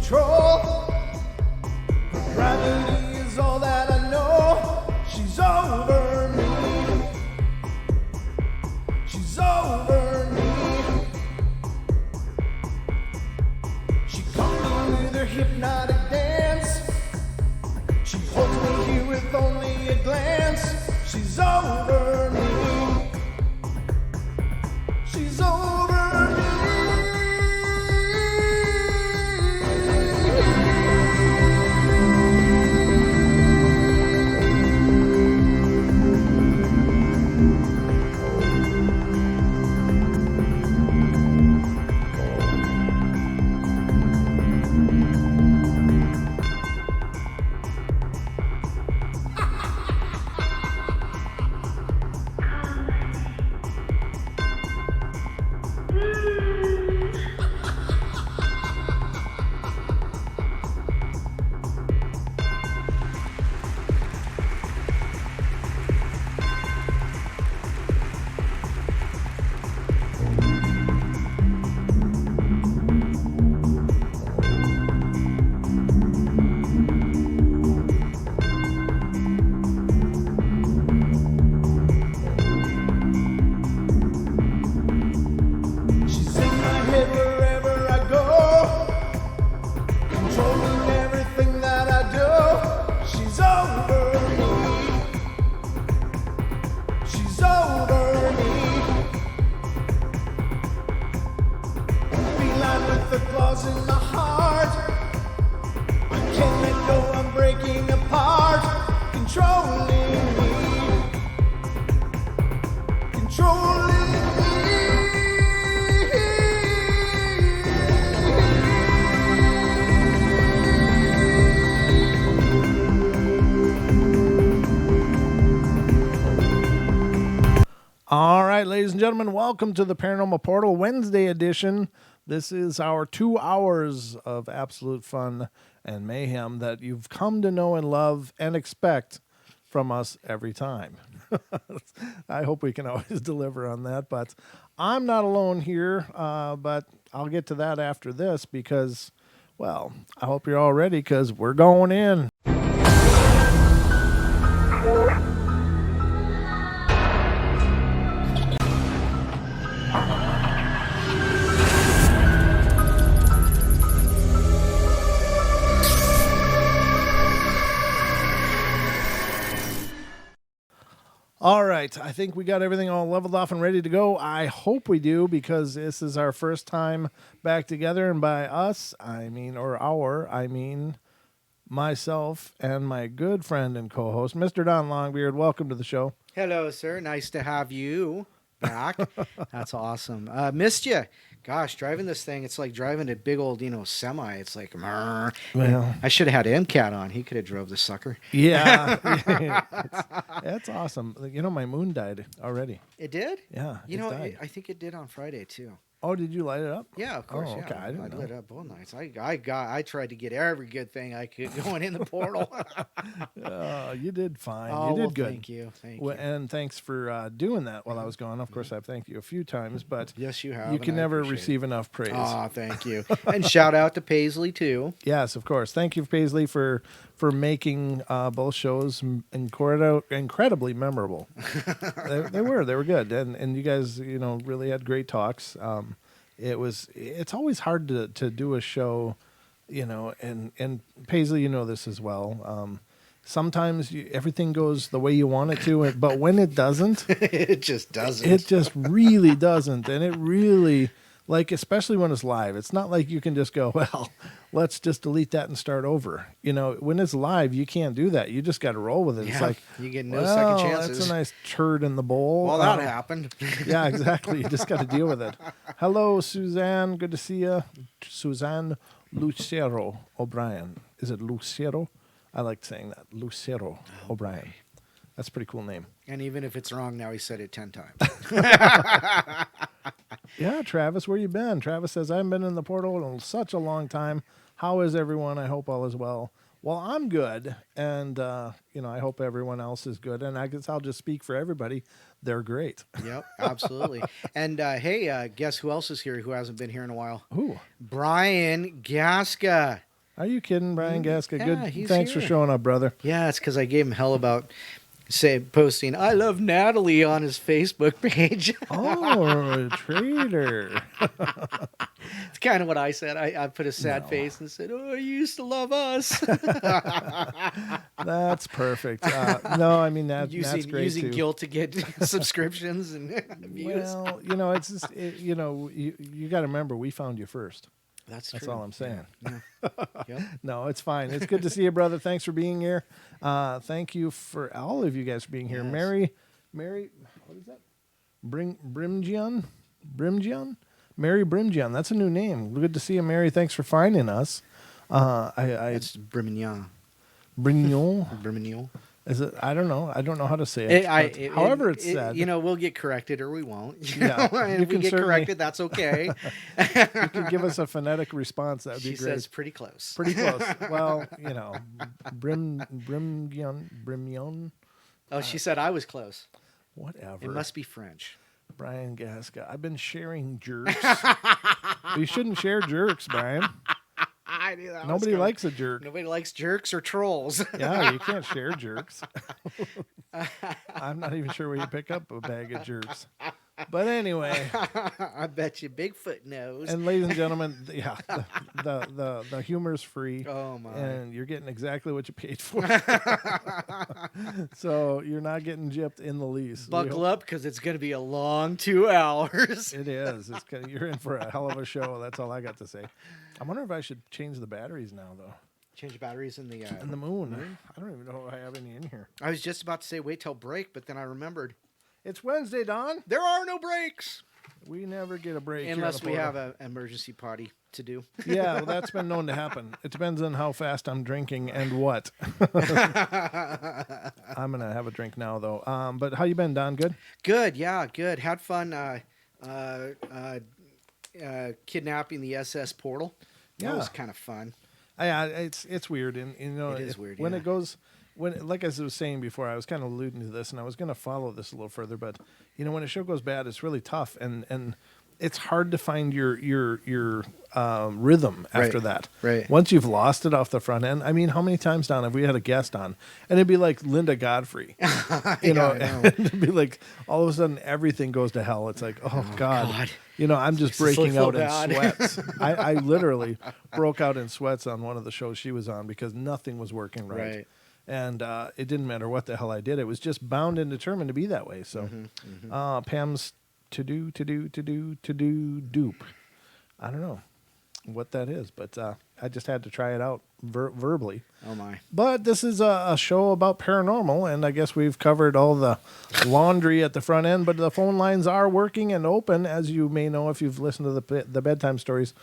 control. Gravity is all that I know. She's over me. She's over me. She comes with her hypnotic dance. She holds me here with only a glance. She's over me. She's over me. All right, ladies and gentlemen, welcome to the Paranormal Portal Wednesday edition. This is our 2 hours of absolute fun and mayhem that you've come to know and love and expect from us every time. I hope we can always deliver on that, but I'm not alone here, but I'll get to that after this because, well, I hope you're all ready because we're going in. All right, I think we got everything all leveled off and ready to go. I hope we do because this is our first time back together. And by us, I mean myself and my good friend and co-host, Mr. Don Longbeard. Welcome to the show. Hello, sir. Nice to have you back. That's awesome. Missed you. Gosh, driving this thing, it's like driving a big old, semi. It's like, well, I should have had MCAT on. He could have drove the sucker. Yeah. That's awesome. My moon died already. It did? Yeah. I think it did on Friday, too. Oh, did you light it up? Yeah, of course. Oh, okay. Yeah. I didn't know. lit up both nights. I tried to get every good thing I could going in the portal. You did fine. Oh, you did good. Thank you. And thanks for doing that while I was gone. Of course, I've thanked you a few times, but yes, you have. You can never receive enough praise. Oh, thank you. And shout out to Paisley too. Yes, of course. Thank you, Paisley, for making both shows incredibly memorable. they were good, and you guys really had great talks. It's always hard to do a show, and Paisley, this as well. Sometimes everything goes the way you want it to, but when it doesn't, it just doesn't. It just really doesn't, and it really, especially when it's live, it's not like you can just go, well, let's just delete that and start over. When it's live, you can't do that. You just got to roll with it. Yeah, it's like you get no second chances. That's a nice turd in the bowl. Well, that happened. Yeah, exactly. You just got to deal with it. Hello, Suzanne. Good to see you. Suzanne Lucero O'Brien. Is it Lucero? I like saying that. Lucero O'Brien. That's a pretty cool name. And even if it's wrong now, he said it 10 times. Yeah, Travis, where you been? Travis says, I haven't been in the portal in such a long time. How is everyone? I hope all is well. Well, I'm good, and I hope everyone else is good. And I guess I'll just speak for everybody. They're great. Yep, absolutely. And hey, guess who else is here who hasn't been here in a while? Who? Brian Gasca. Are you kidding, Brian Gaska? Yeah, Good. he's Thanks for here. showing up, brother. Yeah, it's because I gave him hell about posting "I love Natalie" on his Facebook page. Oh, traitor. It's kind of what I said. I put a sad No. face and said, "Oh, you used to love us." That's perfect. No, I mean, that's great using too. guilt to get subscriptions and views. Well, it's just, you got to remember, we found you first. That's That's true. all I'm saying. Yeah. Yep. No, it's fine. It's good to see you, brother. Thanks for being here. Thank you for all of you guys for being here. Yes. Mary, what is that? Brimjian? Mary Brimjian. That's a new name. Good to see you, Mary. Thanks for finding us. It's Brimignon. Brignon? Brimignon. Is it? I don't know. I don't know how to say it. However it's said. We'll get corrected or we won't. Yeah, And you if we can get certainly- corrected, that's okay. You can give us a phonetic response. That would be She great. says pretty close. Pretty close. Well, Brimyon. Oh, she said I was close. Whatever. It must be French. Brian Gaska. I've been sharing jerks. You shouldn't share jerks, Brian. I knew that. Nobody likes a jerk. Nobody likes jerks or trolls. Yeah, you can't share jerks. I'm not even sure where you pick up a bag of jerks. But anyway, I bet you Bigfoot knows. and ladies and gentlemen, yeah, the humor's free. Oh my! And you're getting exactly what you paid for. So you're not getting gypped in the least. Buckle up because it's going to be a long 2 hours. It is. You're in for a hell of a show. That's all I got to say. I wonder if I should change the batteries now, though. Change the batteries in the And the moon. I don't even know if I have any in here. I was just about to say wait till break, but then I remembered It's Wednesday, Don. there are no breaks We never get a break here on unless the we portal. have an emergency potty to do. Yeah, well, that's been known to happen. It depends on how fast I'm drinking and what. I'm gonna have a drink now, though. But how you been, Don? Good. Good, yeah, good. Had fun kidnapping the SS Portal. Yeah. That was kind of fun. Yeah, it's weird, and It is weird, when yeah. it goes. Like I was saying before, I was kind of alluding to this, and I was going to follow this a little further. But when a show goes bad, it's really tough, and it's hard to find your rhythm after Right, that. right. Once you've lost it off the front end, I mean, how many times, Don, have we had a guest on, and it'd be like Linda Godfrey, I know. it'd be like all of a sudden everything goes to hell. It's like, oh God. I'm just This breaking looks so out in bad. sweats. I literally broke out in sweats on one of the shows she was on because nothing was working right. Right. And it didn't matter what the hell I did. It was just bound and determined to be that way. So Pam's to do dupe. I don't know what that is, but I just had to try it out verbally. Oh my. But this is a show about paranormal, and I guess we've covered all the laundry at the front end, but the phone lines are working and open, as you may know if you've listened to the bedtime stories.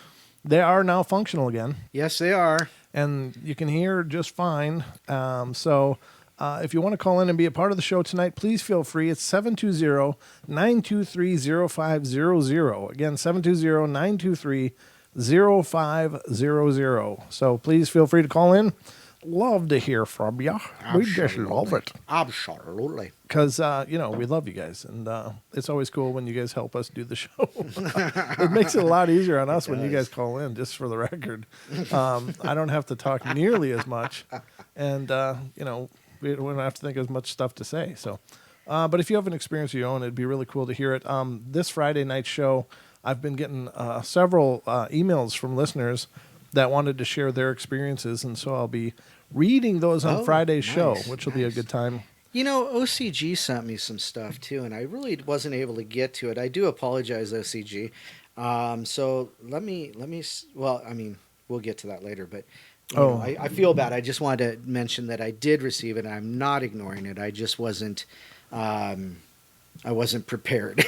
They are now functional again. Yes, they are. And you can hear just fine. So if you want to call in and be a part of the show tonight, please feel free. It's 720-923-0500. Again, 720-923-0500. So please feel free to call in. Love to hear from you. We just love it. Absolutely. Because, we love you guys. And it's always cool when you guys help us do the show. It makes it a lot easier on us when you guys call in, just for the record. I don't have to talk nearly as much. And, we don't have to think as much stuff to say. So, but if you have an experience of your own, it'd be really cool to hear it. This Friday night show, I've been getting several emails from listeners that wanted to share their experiences. And so I'll be reading those on Friday's show, which will be a good time. OCG sent me some stuff too, and I really wasn't able to get to it. I do apologize, OCG. So let me. Well, I mean, we'll get to that later. But I feel bad. I just wanted to mention that I did receive it. I'm not ignoring it. I just wasn't. I wasn't prepared.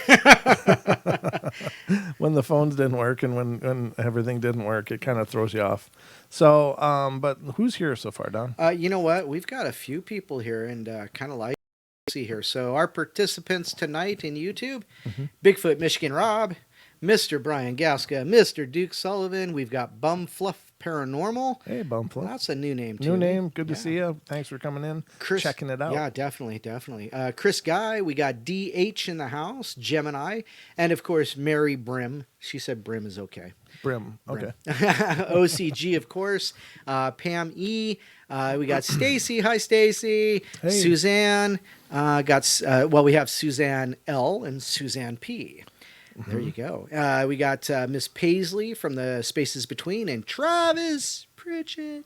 When the phones didn't work and when everything didn't work, it kind of throws you off. So, but who's here so far, Don? You know what? We've got a few people here, and kind of like see here. So our participants tonight in YouTube, Bigfoot Michigan Rob, Mr. Brian Gaska, Mr. Duke Sullivan. We've got Bum Fluff Paranormal. Hey, Bumflip. That's a new name, too. New name. Good to see you. Thanks for coming in, Chris, checking it out. Yeah, definitely. Chris Guy, we got DH in the house, Gemini, and of course, Mary Brim. She said Brim is okay. Brim. Okay. OCG, of course. Pam E. We got Stacy. Hi, Stacy. Hey. Suzanne. We have Suzanne L and Suzanne P. There you go. We got Miss Paisley from the Spaces Between, and Travis Pritchett.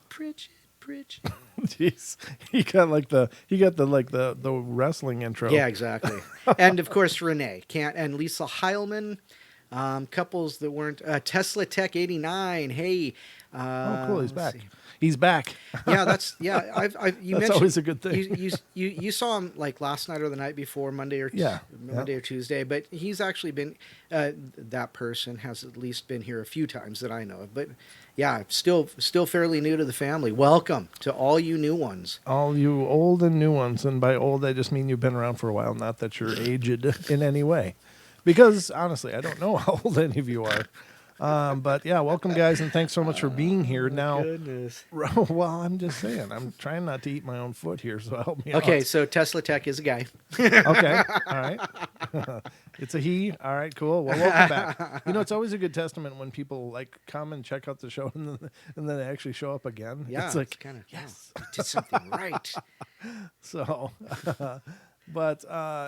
Jeez, he got the wrestling intro. Yeah, exactly. And of course, Renee and Lisa Heilman. Couples that weren't Tesla Tech 89. Hey. Oh, cool. He's back. He's back. Yeah, that's you That's mentioned always a good thing. You saw him like last night or the night before, Monday or Tuesday. But he's actually been that person has at least been here a few times that I know of. But yeah, still fairly new to the family. Welcome to all you new ones. All you old and new ones, and by old I just mean you've been around for a while, not that you're aged in any way. Because honestly, I don't know how old any of you are. But yeah, welcome guys, and thanks so much for being here. Now, Goodness. Well, I'm just saying, I'm trying not to eat my own foot here, so help me out. Okay, so Tesla Tech is a guy. Okay, all right. It's a he. All right, cool. Well, welcome back. You know, it's always a good testament when people like come and check out the show and then they actually show up again. Yeah, it's like kind of yes, I did something right. So. But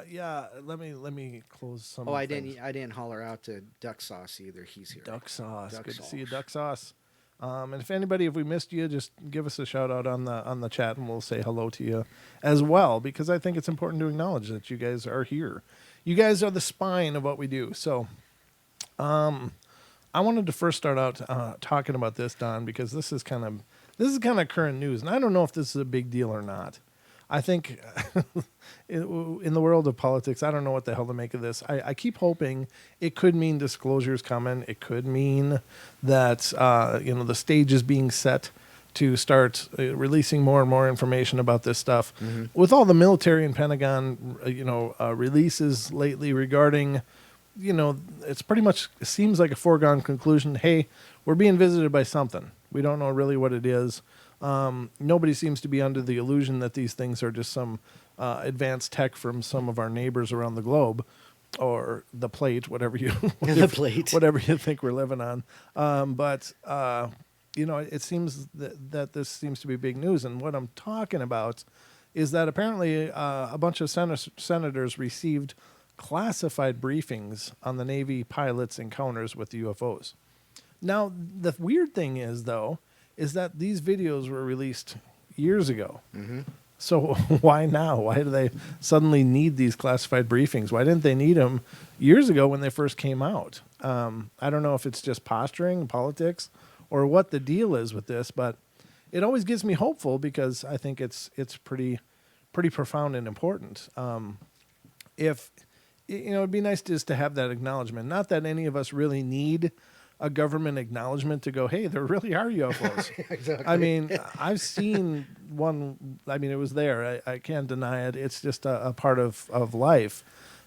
yeah, let me close some. Oh, I didn't holler out to Duck Sauce either. He's here. Duck Sauce. Good to see you, Duck Sauce. And if we missed you, just give us a shout out on the chat, and we'll say hello to you as well, because I think it's important to acknowledge that you guys are here. You guys are the spine of what we do. So, I wanted to first start out talking about this, Don, because this is kind of current news, and I don't know if this is a big deal or not. I think in the world of politics, I don't know what the hell to make of this. I keep hoping it could mean disclosure's coming. It could mean that the stage is being set to start releasing more and more information about this stuff. Mm-hmm. With all the military and Pentagon, releases lately regarding, it's pretty much it seems like a foregone conclusion. Hey, we're being visited by something. We don't know really what it is. Nobody seems to be under the illusion that these things are just some advanced tech from some of our neighbors around the globe, or the plate, whatever you think we're living on. But it seems that this seems to be big news. And what I'm talking about is that apparently a bunch of senators received classified briefings on the Navy pilots' encounters with UFOs. Now, the weird thing is, though, is that these videos were released years ago. Mm-hmm. So why now? Why do they suddenly need these classified briefings? Why didn't they need them years ago when they first came out? I don't know if it's just posturing, politics, or what the deal is with this, but it always gets me hopeful because I think it's pretty profound and important. If it'd be nice just to have that acknowledgement. Not that any of us really need a government acknowledgement to go, hey, there really are UFOs. Exactly. I mean, I've seen one. I mean, it was there. I can't deny it. It's just a part of life.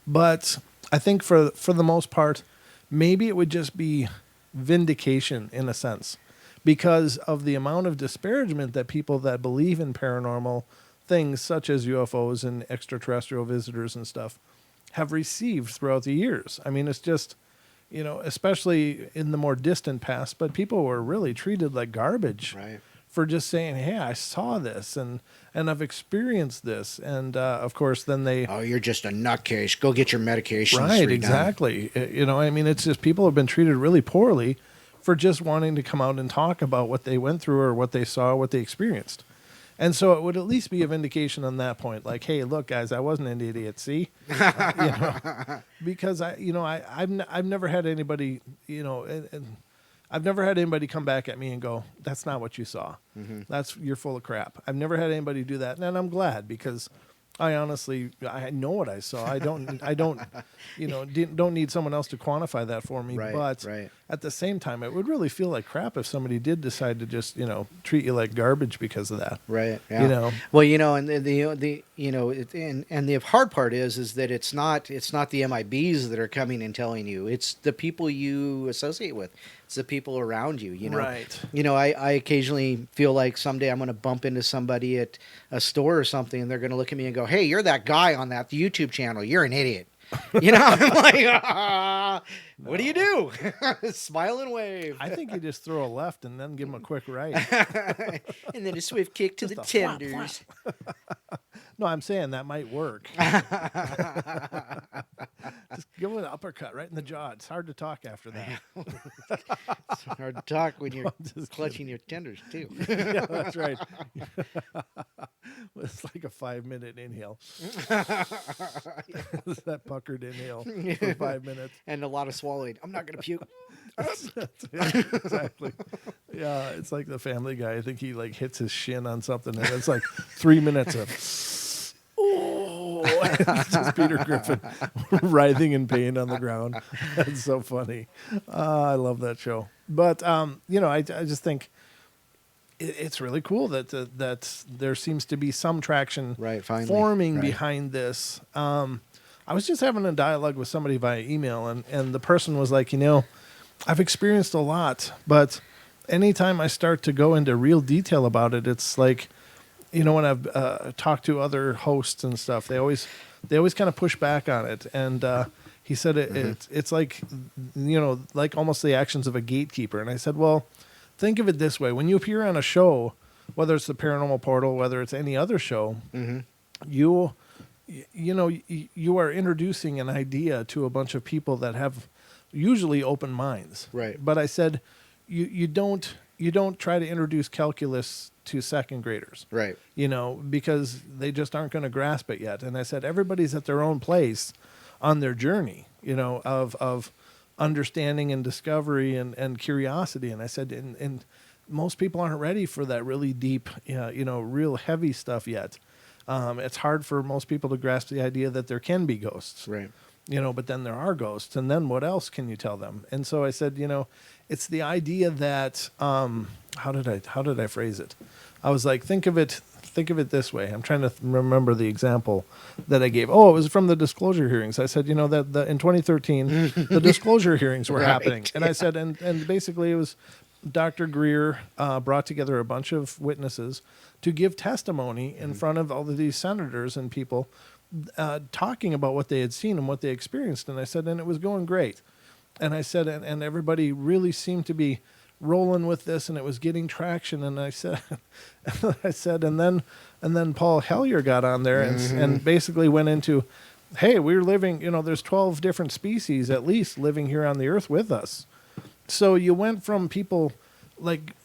But I think for the most part, maybe it would just be vindication in a sense, because of the amount of disparagement that people that believe in paranormal things, such as UFOs and extraterrestrial visitors and stuff, have received throughout the years. I mean, it's just, especially in the more distant past, but people were really treated like garbage, right, for just saying, hey, I saw this and I've experienced this. And of course, then you're just a nutcase. Go get your medication. Right, exactly. I mean, it's just people have been treated really poorly for just wanting to come out and talk about what they went through or what they saw, what they experienced. And so it would at least be a vindication on that point. Like, hey, look, guys, I wasn't an idiot. See, because I've never had anybody, and I've never had anybody come back at me and go, that's not what you saw. Mm-hmm. You're full of crap. I've never had anybody do that. And I'm glad, because I honestly, I know what I saw. I don't need someone else to quantify that for me. Right, but right. At the same time, it would really feel like crap if somebody did decide to just, treat you like garbage because of that. Right. Yeah. Well, and And the hard part is that it's not the MIBs that are coming and telling you. It's the people you associate with. It's the people around you. Right. I occasionally feel like someday I'm going to bump into somebody at a store or something, and they're going to look at me and go, "Hey, you're that guy on that YouTube channel. You're an idiot." I'm like, what do you do? Smile and wave. I think you just throw a left and then give him a quick right. And then a swift kick to the tenders. No, I'm saying that might work. Just give him an uppercut right in the jaw. It's hard to talk after that. It's hard to talk when you're clutching your tenders, too. Yeah, that's right. It's like a 5-minute inhale. That puckered inhale for 5 minutes. And a lot of swallowing. I'm not going to puke. Exactly. Yeah, it's like the Family Guy. I think he like hits his shin on something, and it's like 3 minutes of it's just Peter Griffin writhing in pain on the ground. That's so funny. I love that show. But I just think it's really cool that there seems to be some traction forming behind this. I was just having a dialogue with somebody via email, and the person was like, I've experienced a lot, but anytime I start to go into real detail about it, it's like, when I've talked to other hosts and stuff, they always kind of push back on it. And he said it's like, like almost the actions of a gatekeeper. And I said, well, think of it this way. When you appear on a show, whether it's the Paranormal Portal, whether it's any other show, you are introducing an idea to a bunch of people that have usually open minds. Right. But I said, you don't try to introduce calculus to second graders. Right. Because they just aren't going to grasp it yet. And I said, everybody's at their own place on their journey, of understanding and discovery and curiosity. And I said, and most people aren't ready for that really deep, real heavy stuff yet. It's hard for most people to grasp the idea that there can be ghosts. Right. But then there are ghosts, and then what else can you tell them? And so I said, it's the idea that how did I phrase it? I was like, think of it this way. I'm trying to remember the example that I gave. Oh, it was from the disclosure hearings. I said, that in 2013 the disclosure hearings were happening, and I said, and basically it was Dr. Greer brought together a bunch of witnesses to give testimony in front of all of these senators and people, talking about what they had seen and what they experienced. And I said, and it was going great. And I said, and everybody really seemed to be rolling with this, and it was getting traction. And I said, and then Paul Hellyer got on there and basically went into, hey, we're living, there's 12 different species at least living here on the earth with us. So you went from people like,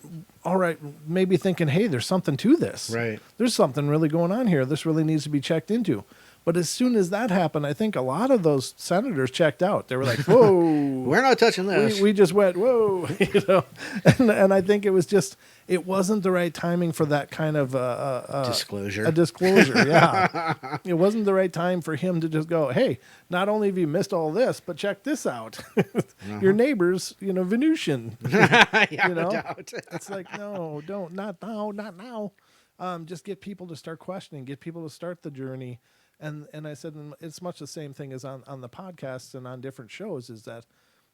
all right, maybe thinking, hey, there's something to this. Right. There's something really going on here. This really needs to be checked into. But as soon as that happened, I think a lot of those senators checked out. They were like, whoa. We're not touching this. We just went, whoa. And I think it wasn't the right timing for that kind of disclosure. A disclosure, yeah. It wasn't the right time for him to just go, hey, not only have you missed all this, but check this out. Your neighbor's, Venusian. Yeah, no doubt. It's like, no, not now. Just get people to start questioning, get people to start the journey. And I said, and it's much the same thing as on the podcasts and on different shows, is that,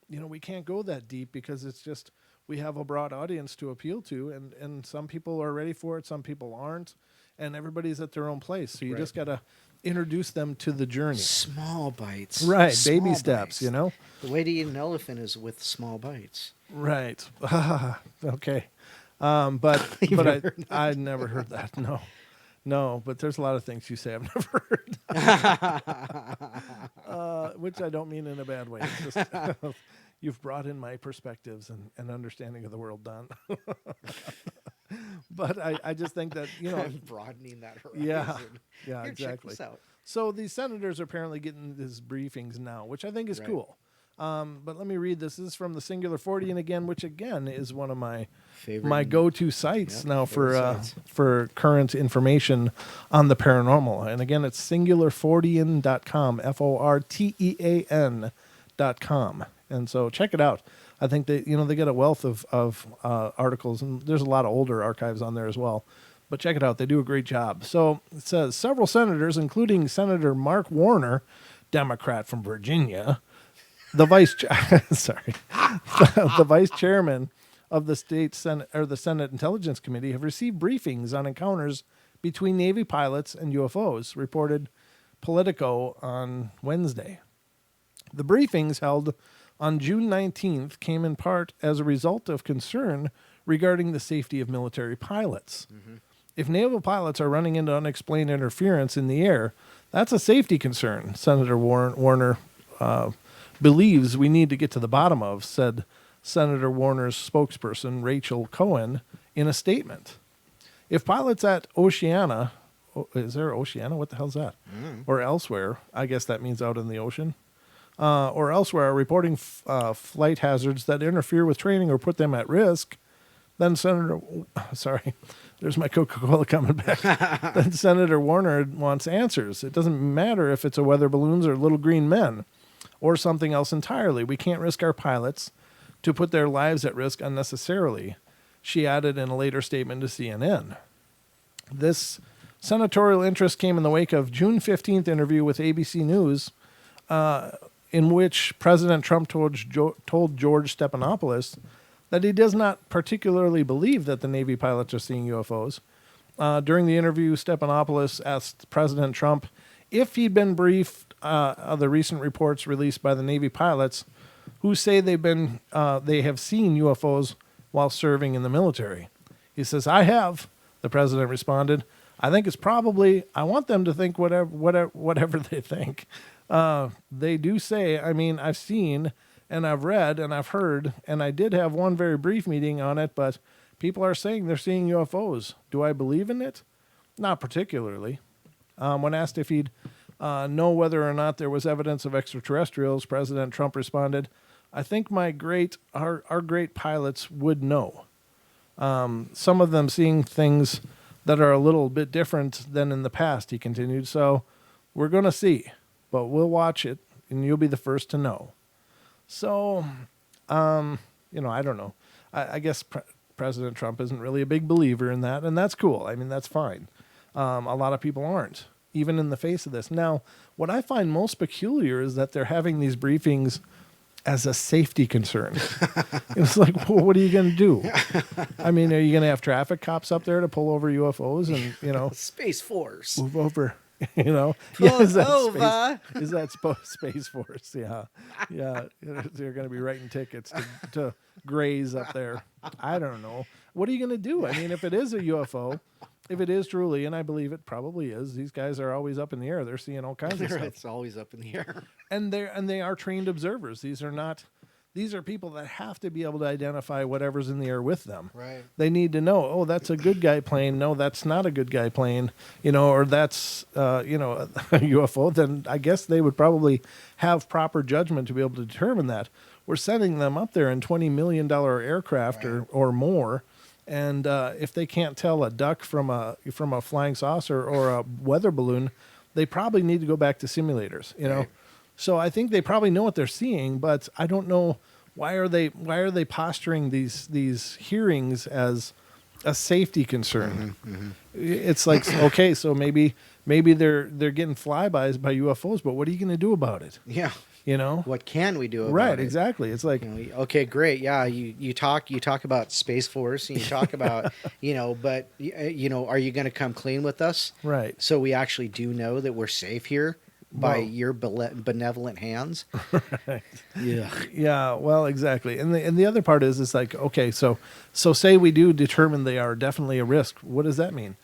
we can't go that deep because it's just, we have a broad audience to appeal to, and some people are ready for it, some people aren't, and everybody's at their own place. So you just got to introduce them to the journey. Small bites. Right, Small baby bites. steps, The way to eat an elephant is with small bites. Right. Okay. But I never heard that, No, but there's a lot of things you say I've never heard, which I don't mean in a bad way. It's just, you've brought in my perspectives and understanding of the world, Don. But I just think that, I'm broadening that horizon. Yeah, Here, exactly. check this out. So these senators are apparently getting these briefings now, which I think is cool. But let me read this. This is from the Singular 40, and again, which again is one of my go-to sites now for current information on the paranormal. And again, it's singular40an.com, FORTEAN.com. And so check it out. I think they get a wealth of articles, and there's a lot of older archives on there as well. But check it out. They do a great job. So it says several senators, including Senator Mark Warner, Democrat from Virginia, the the vice chairman of the state Senate or the Senate Intelligence Committee, have received briefings on encounters between Navy pilots and UFOs, reported Politico on Wednesday. The briefings held on June 19th came in part as a result of concern regarding the safety of military pilots. Mm-hmm. If naval pilots are running into unexplained interference in the air, that's a safety concern, Senator Warner believes we need to get to the bottom of, said Senator Warner's spokesperson, Rachel Cohen, in a statement. If pilots at Oceana, is there Oceana? What the hell's that? Or elsewhere, I guess that means out in the ocean, or elsewhere, are reporting flight hazards that interfere with training or put them at risk, then there's my Coca-Cola coming back. Then Senator Warner wants answers. It doesn't matter if it's a weather balloons or little green men or something else entirely. We can't risk our pilots to put their lives at risk unnecessarily, she added in a later statement to CNN. This senatorial interest came in the wake of June 15th interview with ABC News, in which President Trump told George Stephanopoulos that he does not particularly believe that the Navy pilots are seeing UFOs. During the interview, Stephanopoulos asked President Trump if he'd been briefed of the recent reports released by the Navy pilots who say they have seen UFOs while serving in the military. He says, "I have," the president responded. "I think it's probably, I want them to think whatever they think. They do say, I mean, I've seen and I've read and I've heard, and I did have one very brief meeting on it, but people are saying they're seeing UFOs. Do I believe in it? Not particularly." When asked if he'd know whether or not there was evidence of extraterrestrials, President Trump responded, "I think our great pilots would know. Some of them seeing things that are a little bit different than in the past," he continued. "So we're going to see, but we'll watch it and you'll be the first to know." So, I don't know. I guess President Trump isn't really a big believer in that, and that's cool. I mean, that's fine. A lot of people aren't, even in the face of this. Now, what I find most peculiar is that they're having these briefings as a safety concern. It's like, well, what are you going to do? I mean, are you going to have traffic cops up there to pull over UFOs and, Space Force. move over? Pull is that over. Space Force? Yeah. They're going to be writing tickets to graze up there. I don't know. What are you going to do? I mean, if it is a UFO, if it is truly, and I believe it probably is, these guys are always up in the air. They're seeing all kinds of stuff. It's always up in the air. And they are trained observers. These are people that have to be able to identify whatever's in the air with them. Right. They need to know, oh, that's a good guy plane. No, that's not a good guy plane. Or that's a UFO. Then I guess they would probably have proper judgment to be able to determine that. We're sending them up there in $20 million aircraft or more. And if they can't tell a duck from a flying saucer or a weather balloon, they probably need to go back to simulators. Right. So I think they probably know what they're seeing, but I don't know why are they posturing these hearings as a safety concern. Mm-hmm, mm-hmm. It's like, okay, so maybe they're getting flybys by UFOs, but what are you going to do about it? Yeah. What can we do about it? Right, exactly. It's like, okay, great. Yeah, you talk about Space Force and you talk about, but are you going to come clean with us? Right. So we actually do know that we're safe here by your benevolent hands. Right. Yeah. Yeah, well, exactly. And the other part is like, okay, so say we do determine they are definitely a risk. What does that mean?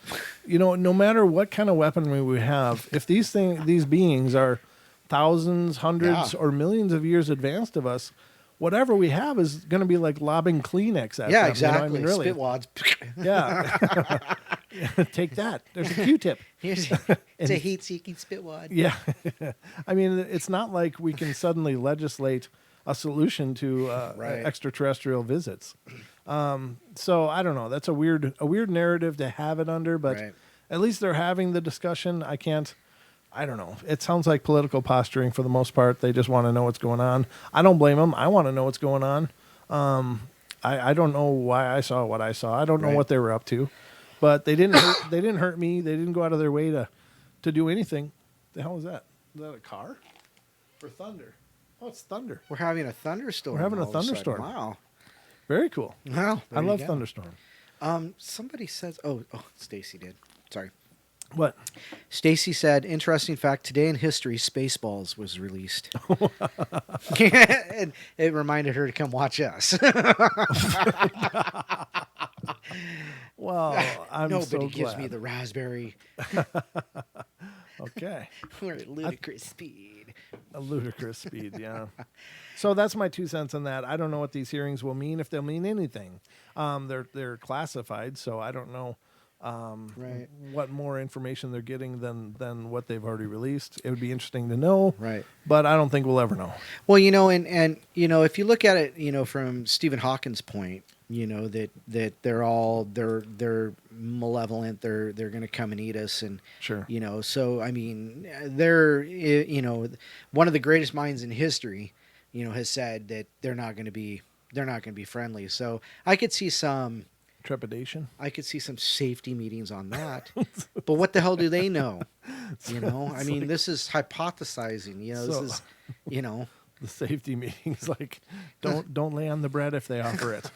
No matter what kind of weaponry we have, if these beings are thousands, hundreds, or millions of years advanced of us, whatever we have is going to be like lobbing Kleenex at them. Yeah, exactly. Really. Spit wads. Yeah. Take that. There's a Q-tip. It's a heat-seeking spit wad. Yeah. I mean, it's not like we can suddenly legislate a solution to extraterrestrial visits. So I don't know. That's a weird narrative to have it under, but at least they're having the discussion. I don't know. It sounds like political posturing for the most part. They just want to know what's going on. I don't blame them. I want to know what's going on. I don't know why I saw what I saw. I don't know what they were up to. But they didn't. They didn't hurt me. They didn't go out of their way to do anything. The hell was that? Is that a car? Or thunder? Oh, it's thunder. We're having a thunderstorm. We're having a all of sudden. thunderstorm. Wow. Very cool. Wow. I love thunderstorm. Somebody says, oh, Stacy did. Sorry. What? Stacy said, interesting fact, today in history, Spaceballs was released. And it reminded her to come watch us. Well, I'm Nobody so glad. gives me the raspberry. Okay. We're at ludicrous speed. A ludicrous speed, yeah. So that's my 2 cents on that. I don't know what these hearings will mean, if they'll mean anything. They're classified, so I don't know Right. what more information they're getting than what they've already released. It would be interesting to know, Right. but I don't think we'll ever know. Well, and if you look at it, from Stephen Hawking's point, that they're malevolent, they're going to come and eat us, and Sure. so I mean, they're one of the greatest minds in history, has said that they're not going to be friendly. So I could see some Trepidation. I could see some safety meetings on that. But what the hell do they know? I mean, this is hypothesizing. This So- is, The safety meetings, like, don't lay on the bread if they offer it.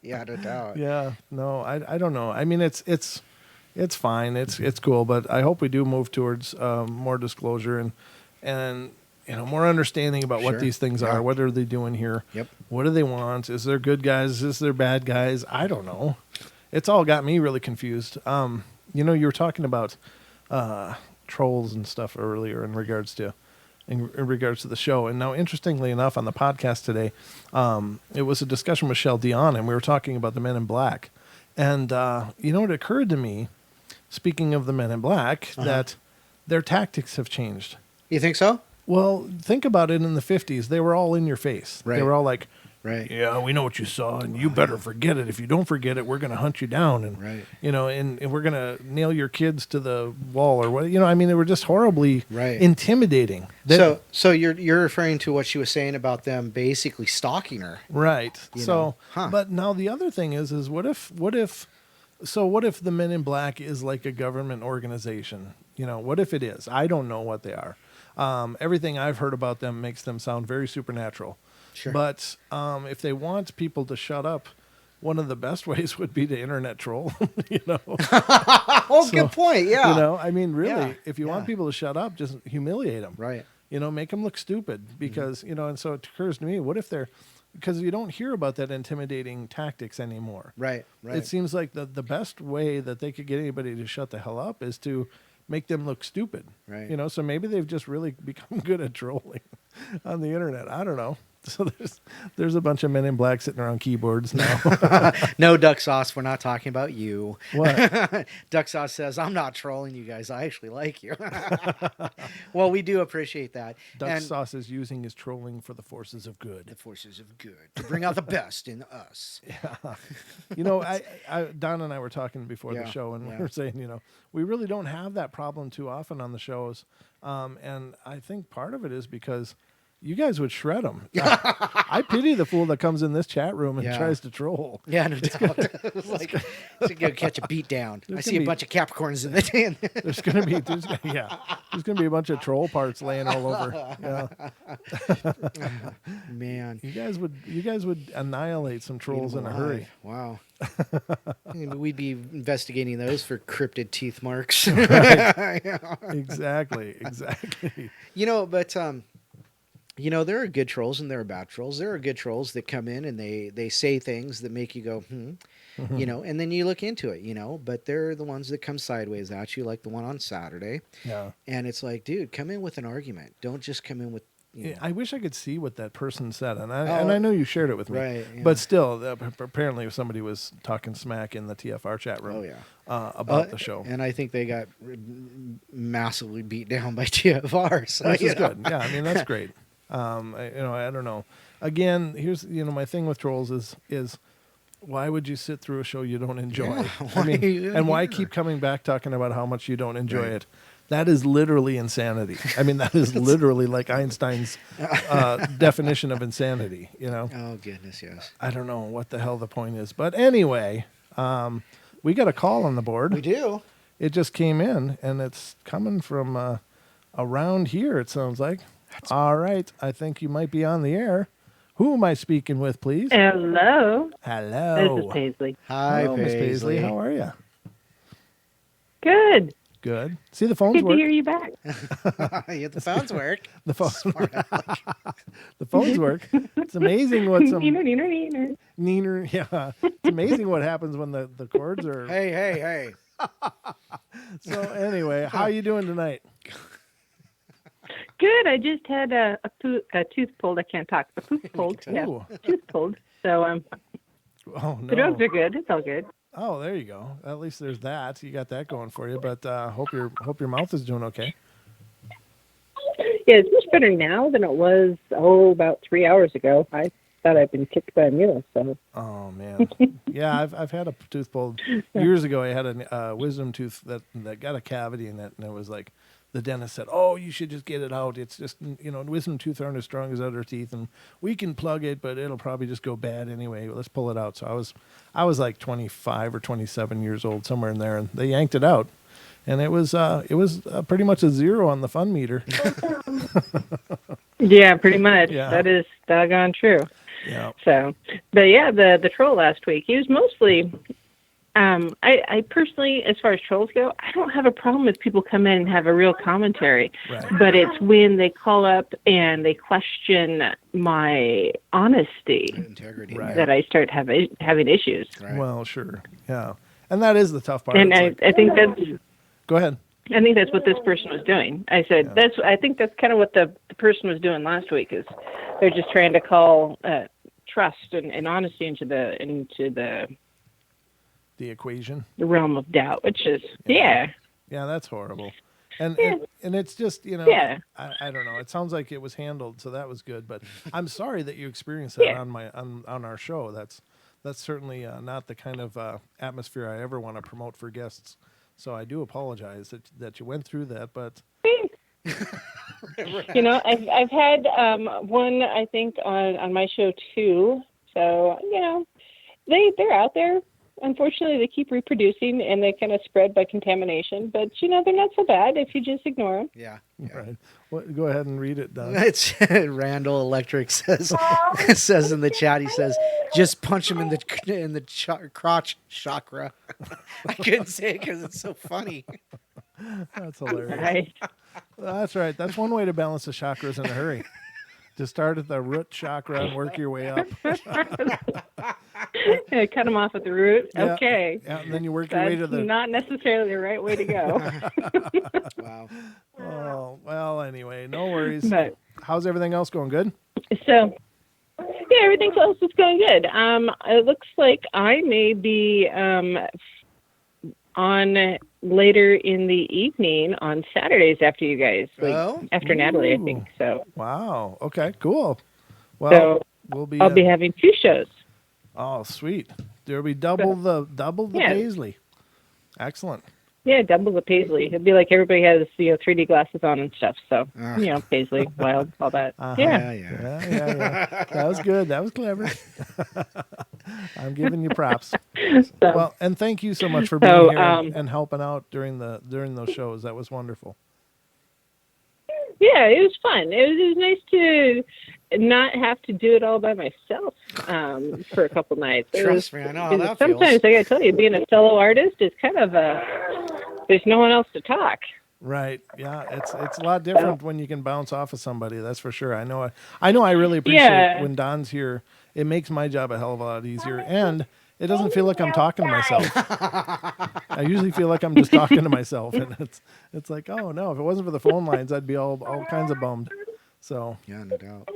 yeah, no doubt. Yeah, no, I don't know. I mean, it's fine. It's cool, but I hope we do move towards more disclosure and more understanding about what Sure. these things Yeah. are. What are they doing here? Yep. What do they want? Is there good guys? Is there bad guys? I don't know. It's all got me really confused. You were talking about trolls and stuff earlier in regards to the show. And now, interestingly enough, on the podcast today, it was a discussion with Michelle Dion, and we were talking about the Men in Black. And, it occurred to me, speaking of the Men in Black, that their tactics have changed. You think so? Well, think about it. In the 50s, they were all in your face. Right. They were all like, Right. yeah, we know what you saw, and you better forget it. If you don't forget it, we're going to hunt you down, and Right. And we're going to nail your kids to the wall, or what. I mean, they were just horribly Right. intimidating. So you're referring to what she was saying about them basically stalking her. Right. know. Huh. But now the other thing is what if the Men in Black is like a government organization? What if it is? I don't know what they are. Everything I've heard about them makes them sound very supernatural. Sure. But if they want people to shut up, one of the best ways would be to internet troll. Oh, good point. Yeah. I mean, really, Yeah. if you want Yeah. people to shut up, just humiliate them. Right. Make them look stupid because, and so it occurs to me, what if because you don't hear about that intimidating tactics anymore. Right. Right. It seems like the best way that they could get anybody to shut the hell up is to make them look stupid. Right. So maybe they've just really become good at trolling on the internet. I don't know. So there's a bunch of Men in Black sitting around keyboards now. No, Duck Sauce, we're not talking about you. What? Duck Sauce says, I'm not trolling you guys. I actually like you. Well, we do appreciate that. Duck And Sauce is using his trolling for the forces of good. the forces of good to bring out the best in us. Don and I were talking before the Yeah, show, and yeah. we were saying, we really don't have that problem too often on the shows. And I think part of it is because you guys would shred them. I pity the fool that comes in this chat room and Yeah. tries to troll. Yeah, no doubt. It's like, it's going to catch a beat down. I see a be- bunch of Capricorns in the den. There's gonna be a bunch of troll parts laying all over. Yeah. Man. You guys would annihilate some trolls in a hurry. Wow. We'd be investigating those for cryptid teeth marks. Exactly. But there are good trolls and there are bad trolls. There are good trolls that come in and they say things that make you go, and then you look into it, but they're the ones that come sideways at you, like the one on Saturday. Yeah. And it's like, dude, come in with an argument. Don't just come in with, Yeah, I wish I could see what that person said, and I know you shared it with me. Right, yeah. But still, apparently somebody was talking smack in the TFR chat room. Oh, yeah. About the show, And I think they got massively beat down by TFR. So, which is good. Yeah, I mean that's great. I don't know. Again, here's my thing with trolls is why would you sit through a show you don't enjoy? Yeah, I mean, why are you and why here? keep coming back talking about how much you don't enjoy Right. it? That is literally insanity. I mean, that is literally like Einstein's definition of insanity. Oh, goodness, yes. I don't know what the hell the point is, but anyway, We got a call on the board. We do. It just came in, and it's coming from around here, it sounds like. All right. I think you might be on the air. Who am I speaking with, please? Hello. Hello. This is Paisley. Hi, Hello, Miss Paisley. Paisley. How are you? Good. Good. See, the phones Good work. to hear you back. Yeah, the phones work. The phones work. It's amazing what some Neener. neener. Yeah, it's amazing what happens when the cords are. Hey. So anyway, how you doing tonight? Good. I just had a tooth pulled. I can't talk. A tooth pulled. Yeah, Ooh. tooth pulled. So Oh the drugs no. are good. It's all good. Oh, there you go. At least there's that. You got that going for you. But hope your mouth is doing okay. Yeah, it's much better now than it was about 3 hours ago. I thought I'd been kicked by a mule. So. Oh man. Yeah, I've had a tooth pulled years ago. I had a wisdom tooth that got a cavity in it, and it was like the dentist said, "Oh, you should just get it out. It's just wisdom teeth aren't as strong as other teeth, and we can plug it, but it'll probably just go bad anyway. Let's pull it out." So I was like 25 or 27 years old, somewhere in there, and they yanked it out, and it was pretty much a 0 on the fun meter. Yeah, pretty much. Yeah. That is doggone true. Yeah. So, but yeah, the troll last week, he was mostly, I personally, as far as trolls go, I don't have a problem if people come in and have a real commentary, Right. but it's when they call up and they question my honesty Integrity. Right. that I start having issues. Right. Well, sure. Yeah. And that is the tough part. And It's I think that's, go ahead. I think that's what this person was doing. I said, I think that's kind of what the person was doing last week, is they're just trying to call trust and honesty into the equation. realm of doubt, which is, yeah. Yeah, that's horrible. And Yeah. and it's just, Yeah. I don't know. It sounds like it was handled, so that was good. But I'm sorry that you experienced that Yeah. on our show. That's certainly not the kind of atmosphere I ever want to promote for guests. So I do apologize that you went through that. But I've had one, I think, on my show too. So they're out there. Unfortunately, they keep reproducing and they kind of spread by contamination. But they're not so bad if you just ignore them. Yeah. right, go ahead and read it, Don. It's Randall Electric says in the chat. He says, "Just punch him in the crotch chakra." I couldn't say it because it's so funny. That's hilarious. Right. That's right. That's one way to balance the chakras in a hurry. To start at the root chakra and work your way up. Yeah, cut them off at the root. Yeah. Okay. Yeah, and then you work your way That's to the. not necessarily the right way to go. Wow. Oh well. Anyway, no worries. But How's everything else going? Good. so, yeah, everything else is going good. It looks like I may be on later in the evening on Saturdays after you guys, after Natalie, I think. So, Wow. Okay. Cool. Well, So, we'll be. I'll be having 2 shows. Oh, sweet. There'll be double the Yeah. Paisley. Excellent. Yeah, double the Paisley. It'd be like everybody has 3D glasses on and stuff. So, Paisley, wild, all that. Uh-huh. Yeah. Yeah. That was good. That was clever. I'm giving you props. So, Well, and thank you so much for being So, here and helping out during those shows. That was wonderful. yeah, it was fun. It was nice to not have to do it all by myself for a couple nights. Trust me, I know how that Sometimes feels. I gotta tell you, being a solo artist is kind of there's no one else to talk. Right. Yeah. It's a lot different when you can bounce off of somebody. That's for sure. I know. I really appreciate Yeah. when Don's here. It makes my job a hell of a lot easier, and it doesn't feel like I'm talking to myself. I usually feel like I'm just talking to myself, and it's like, oh no, if it wasn't for the phone lines, I'd be all kinds of bummed. So Yeah, no doubt.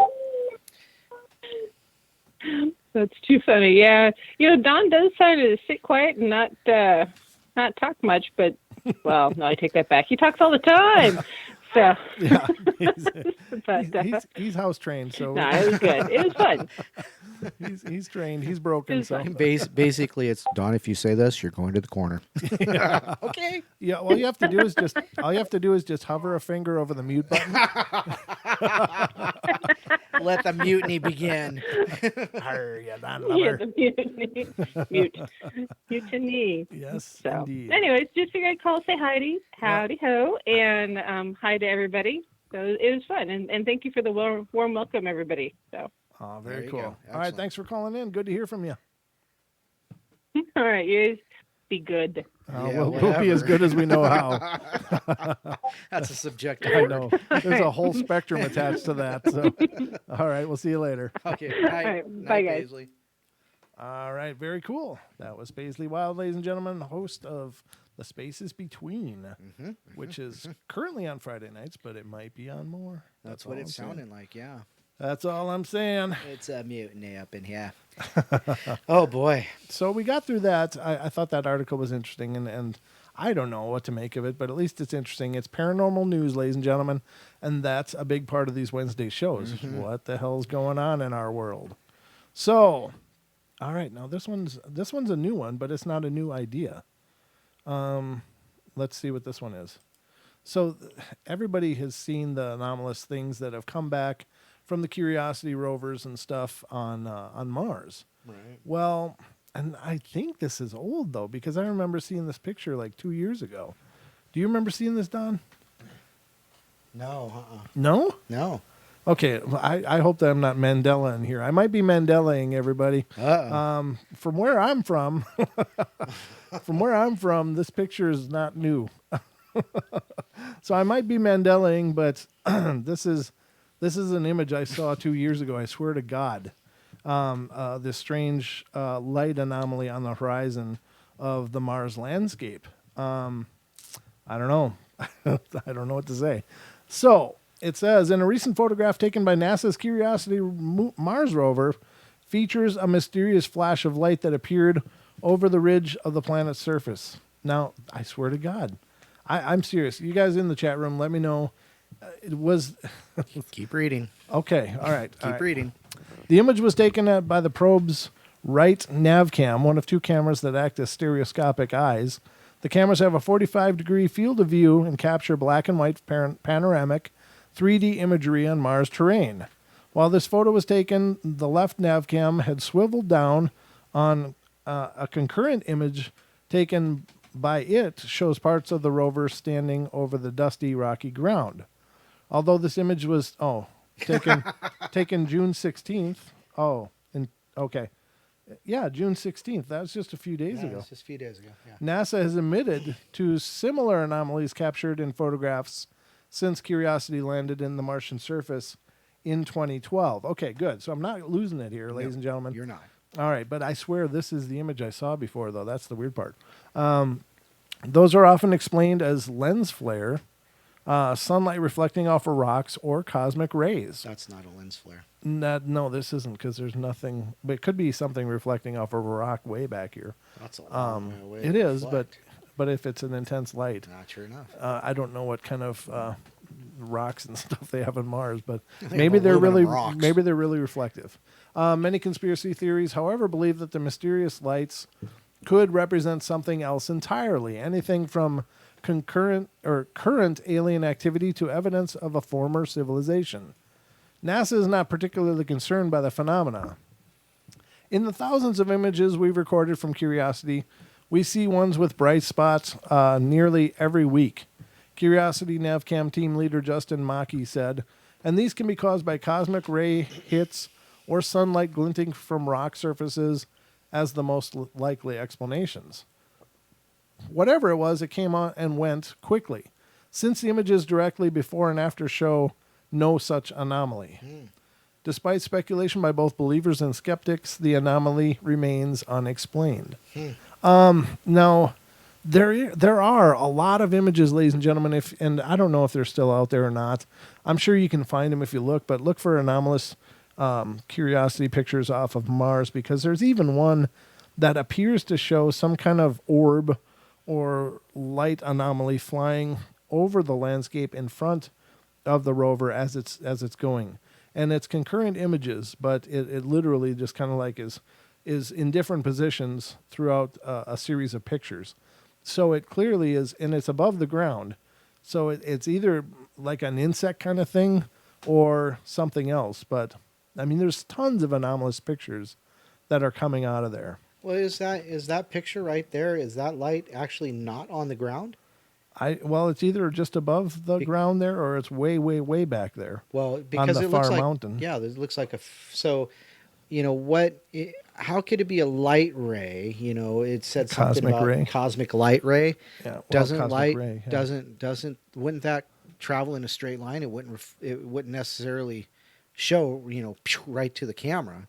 That's too funny. Yeah, Don does kind of sit quiet and not talk much, but well, no, I take that back. He talks all the time. So yeah, but, he's house trained, so no, it was good. It was fun. he's trained. He's broken. So Basically, it's Don. If you say this, you're going to the corner. Okay. yeah, all you have to do is just hover a finger over the mute button. Let the mutiny begin. Arr, you Yeah, non-lover. the mutiny. Yes, So, indeed. anyways, just figured I'd call, say howdy ho, and hi to everybody. So it was fun, and thank you for the warm welcome, everybody. So, Oh, There very you cool. go. All right, Excellent. thanks for calling in. Good to hear from you. all right, you guys, be good. Yeah, we'll be as whatever. good as we know how. That's a subjective I word. know. There's a whole spectrum attached to that. So, all right, we'll see you later. Okay. All Night, right, night, bye, guys. Paisley. All right, very cool. That was Paisley Wild, ladies and gentlemen, host of The Spaces Between, which is currently on Friday nights, but it might be on more. That's all what I'm it's saying. sounding like. Yeah. That's all I'm saying. It's a mutiny up in here. Oh boy. So we got through that. I thought that article was interesting, and I don't know what to make of it, but at least it's interesting. It's paranormal news, ladies and gentlemen, and that's a big part of these Wednesday shows. What the hell's going on in our world? So, all right, now this one's a new one, but it's not a new idea. Let's see what this one is. So everybody has seen the anomalous things that have come back from the Curiosity rovers and stuff on Mars. Right. Well, and I think this is old though, because I remember seeing this picture like 2 years ago. Do you remember seeing this, Don? No. No? No. Okay, well, I hope that I'm not Mandela in here. I might be Mandela-ing everybody. From where I'm from, this picture is not new. So I might be Mandela-ing, but this is an image I saw 2 years ago. I swear to God, this strange light anomaly on the horizon of the Mars landscape. I don't know. I don't know what to say. So it says, in a recent photograph taken by NASA's Curiosity Mars rover, features a mysterious flash of light that appeared over the ridge of the planet's surface. Now, I swear to God, I'm serious. You guys in the chat room, let me know. It was Keep reading. okay. All right. Keep reading. The image was taken by the probe's right navcam, one of two cameras that act as stereoscopic eyes. The cameras have a 45-degree field of view and capture black and white panoramic 3D imagery on Mars terrain. While this photo was taken, the left navcam had swiveled down on a concurrent image taken by it shows parts of the rover standing over the dusty, rocky ground. Although this image was taken June 16th. Oh, okay. Yeah, June 16th. That was just a few days ago. Just a few days ago. Yeah. NASA has admitted to similar anomalies captured in photographs since Curiosity landed in the Martian surface in 2012. Okay, good. So I'm not losing it here, ladies and gentlemen. You're not. All right, but I swear this is the image I saw before, though. That's the weird part. Those are often explained as lens flare, sunlight reflecting off of rocks, or cosmic rays. That's not a lens flare. No, this isn't, because there's nothing. But it could be something reflecting off of a rock way back here. That's a long way away. It to is, reflect. but if it's an intense light, Not sure enough. I don't know what kind of rocks and stuff they have on Mars, but They maybe have they're aluminum rocks. really reflective. Many conspiracy theories, however, believe that the mysterious lights could represent something else entirely. Anything from current alien activity to evidence of a former civilization. NASA is not particularly concerned by the phenomena. In the thousands of images we've recorded from Curiosity, we see ones with bright spots nearly every week. Curiosity NavCam team leader Justin Mackey said, and these can be caused by cosmic ray hits or sunlight glinting from rock surfaces as the most likely explanations. Whatever it was, it came on and went quickly. Since the images directly before and after show no such anomaly. Despite speculation by both believers and skeptics, the anomaly remains unexplained. Now, there are a lot of images, ladies and gentlemen, and I don't know if they're still out there or not. I'm sure you can find them if you look, but look for anomalous Curiosity pictures off of Mars, because there's even one that appears to show some kind of orb or light anomaly flying over the landscape in front of the rover as it's going. And it's concurrent images, but it literally just kind of like is in different positions throughout a series of pictures. So it clearly is, and it's above the ground. So it's either like an insect kind of thing or something else. But I mean, there's tons of anomalous pictures that are coming out of there. Well, is that picture right there? Is that light actually not on the ground? Well, it's either just above the ground there, or it's way, way, way back there. Well, because on the it looks far like mountain. yeah, it looks like so. How could it be a light ray? It said something Cosmic about ray. cosmic light ray. Yeah, well, Doesn't cosmic light ray, yeah. doesn't wouldn't that travel in a straight line? It wouldn't necessarily show right to the camera.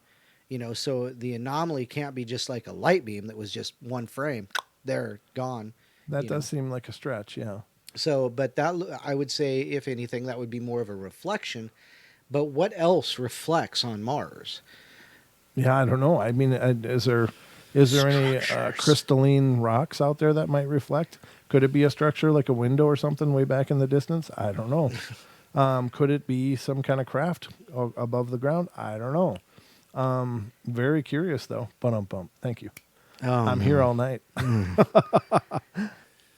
So the anomaly can't be just like a light beam that was just one frame, there, gone. That does seem like a stretch, yeah. So, but that I would say, if anything, that would be more of a reflection. But what else reflects on Mars? Yeah, I don't know. I mean, is there any crystalline rocks out there that might reflect? Could it be a structure like a window or something way back in the distance? I don't know. Could it be some kind of craft above the ground? I don't know. Very curious though. Bum. Thank you. Oh, I'm here all night. Oh,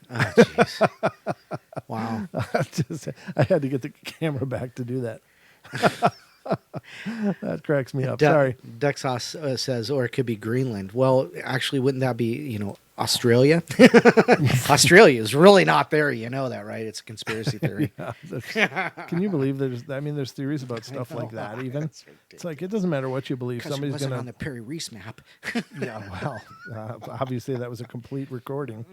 jeez. Wow. I had to get the camera back to do that. That cracks me up. Sorry. Dexos says, or it could be Greenland. Well, actually, wouldn't that be, Australia? Australia is really not there. You know that, right? It's a conspiracy theory. Yeah, can you believe there's theories about stuff like that even? It's like, it doesn't matter what you believe. Somebody's wasn't going on the Perry Reese map. Yeah, well, obviously that was a complete recording.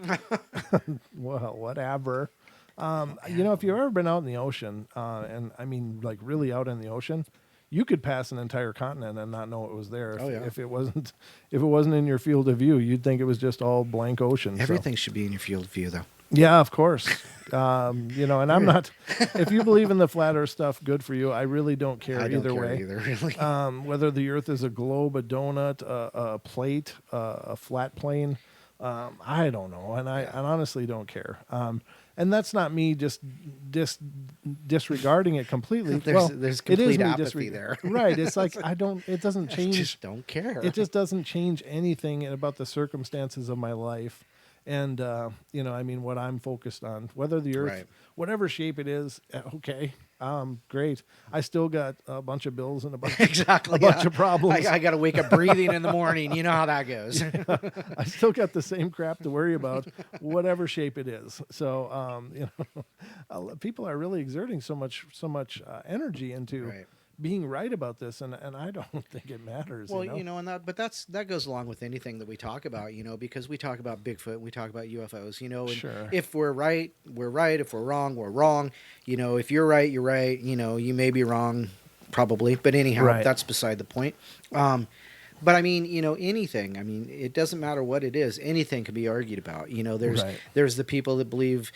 Well, whatever. If you've ever been out in the ocean, and I mean, like really out in the ocean, you could pass an entire continent and not know it was there. If it wasn't in your field of view, you'd think it was just all blank ocean. Everything should be in your field of view, though. Yeah, of course. And I'm not. If you believe in the flat Earth stuff, good for you. I really don't care either way. Really. Whether the Earth is a globe, a donut, a plate, a flat plane, I don't know, and I honestly don't care. And that's not me just disregarding it completely. There's complete apathy there. Right. It's like it doesn't change. Just don't care. It just doesn't change anything about the circumstances of my life. And, what I'm focused on, whether the Earth, whatever shape it is, okay, great. I still got a bunch of bills and a bunch of problems. I got to wake up breathing in the morning. You know how that goes. I still got the same crap to worry about, whatever shape it is. So, people are really exerting so much energy into being right about this, and I don't think it matters. Well, and that goes along with anything that we talk about, because we talk about Bigfoot, we talk about UFOs, and Sure. If we're right, we're right. If we're wrong, we're wrong. If you're right, you're right. You may be wrong, probably, but anyhow, that's beside the point. But I mean, anything. I mean, it doesn't matter what it is. Anything can be argued about. There's the people that believe,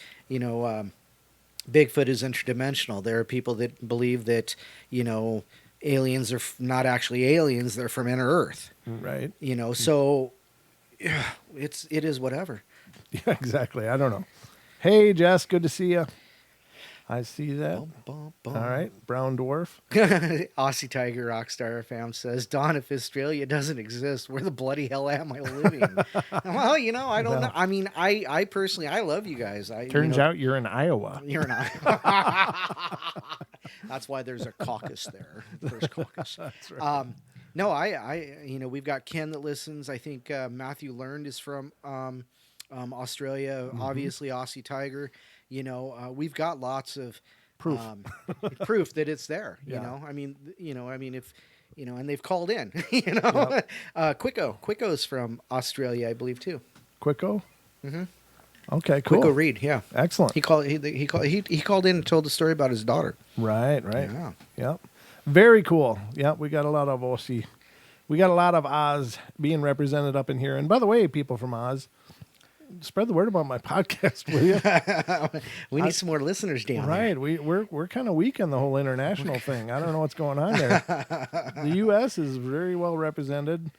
Bigfoot is interdimensional. There are people that believe that, aliens are not actually aliens. They're from inner Earth. Right. So it is whatever. Yeah, exactly. I don't know. Hey, Jess, good to see you. I see that. All right. Brown dwarf. Aussie Tiger Rockstar fam says, Don, if Australia doesn't exist, where the bloody hell am I living? Well, I don't know. I mean, I personally, I love you guys. Turns out you're in Iowa. You're in Iowa. That's why there's a caucus there. First caucus. That's right. No, we've got Ken that listens. I think Matthew Learned is from Australia. Mm-hmm. Obviously, Aussie Tiger. We've got lots of proof that it's there. Yeah. If and they've called in. Yep. Quicko's from Australia, I believe too. Quicko. Mm-hmm. Okay, cool. Quicko Reed, yeah, excellent. He called in and told the story about his daughter. Right. Yeah. Yep. Very cool. Yeah, we got a lot of Aussie. We got a lot of Oz being represented up in here. And by the way, people from Oz, spread the word about my podcast, will you? We need some more listeners down there. Right. We're kind of weak on the whole international thing. I don't know what's going on there. The U.S. is very well represented.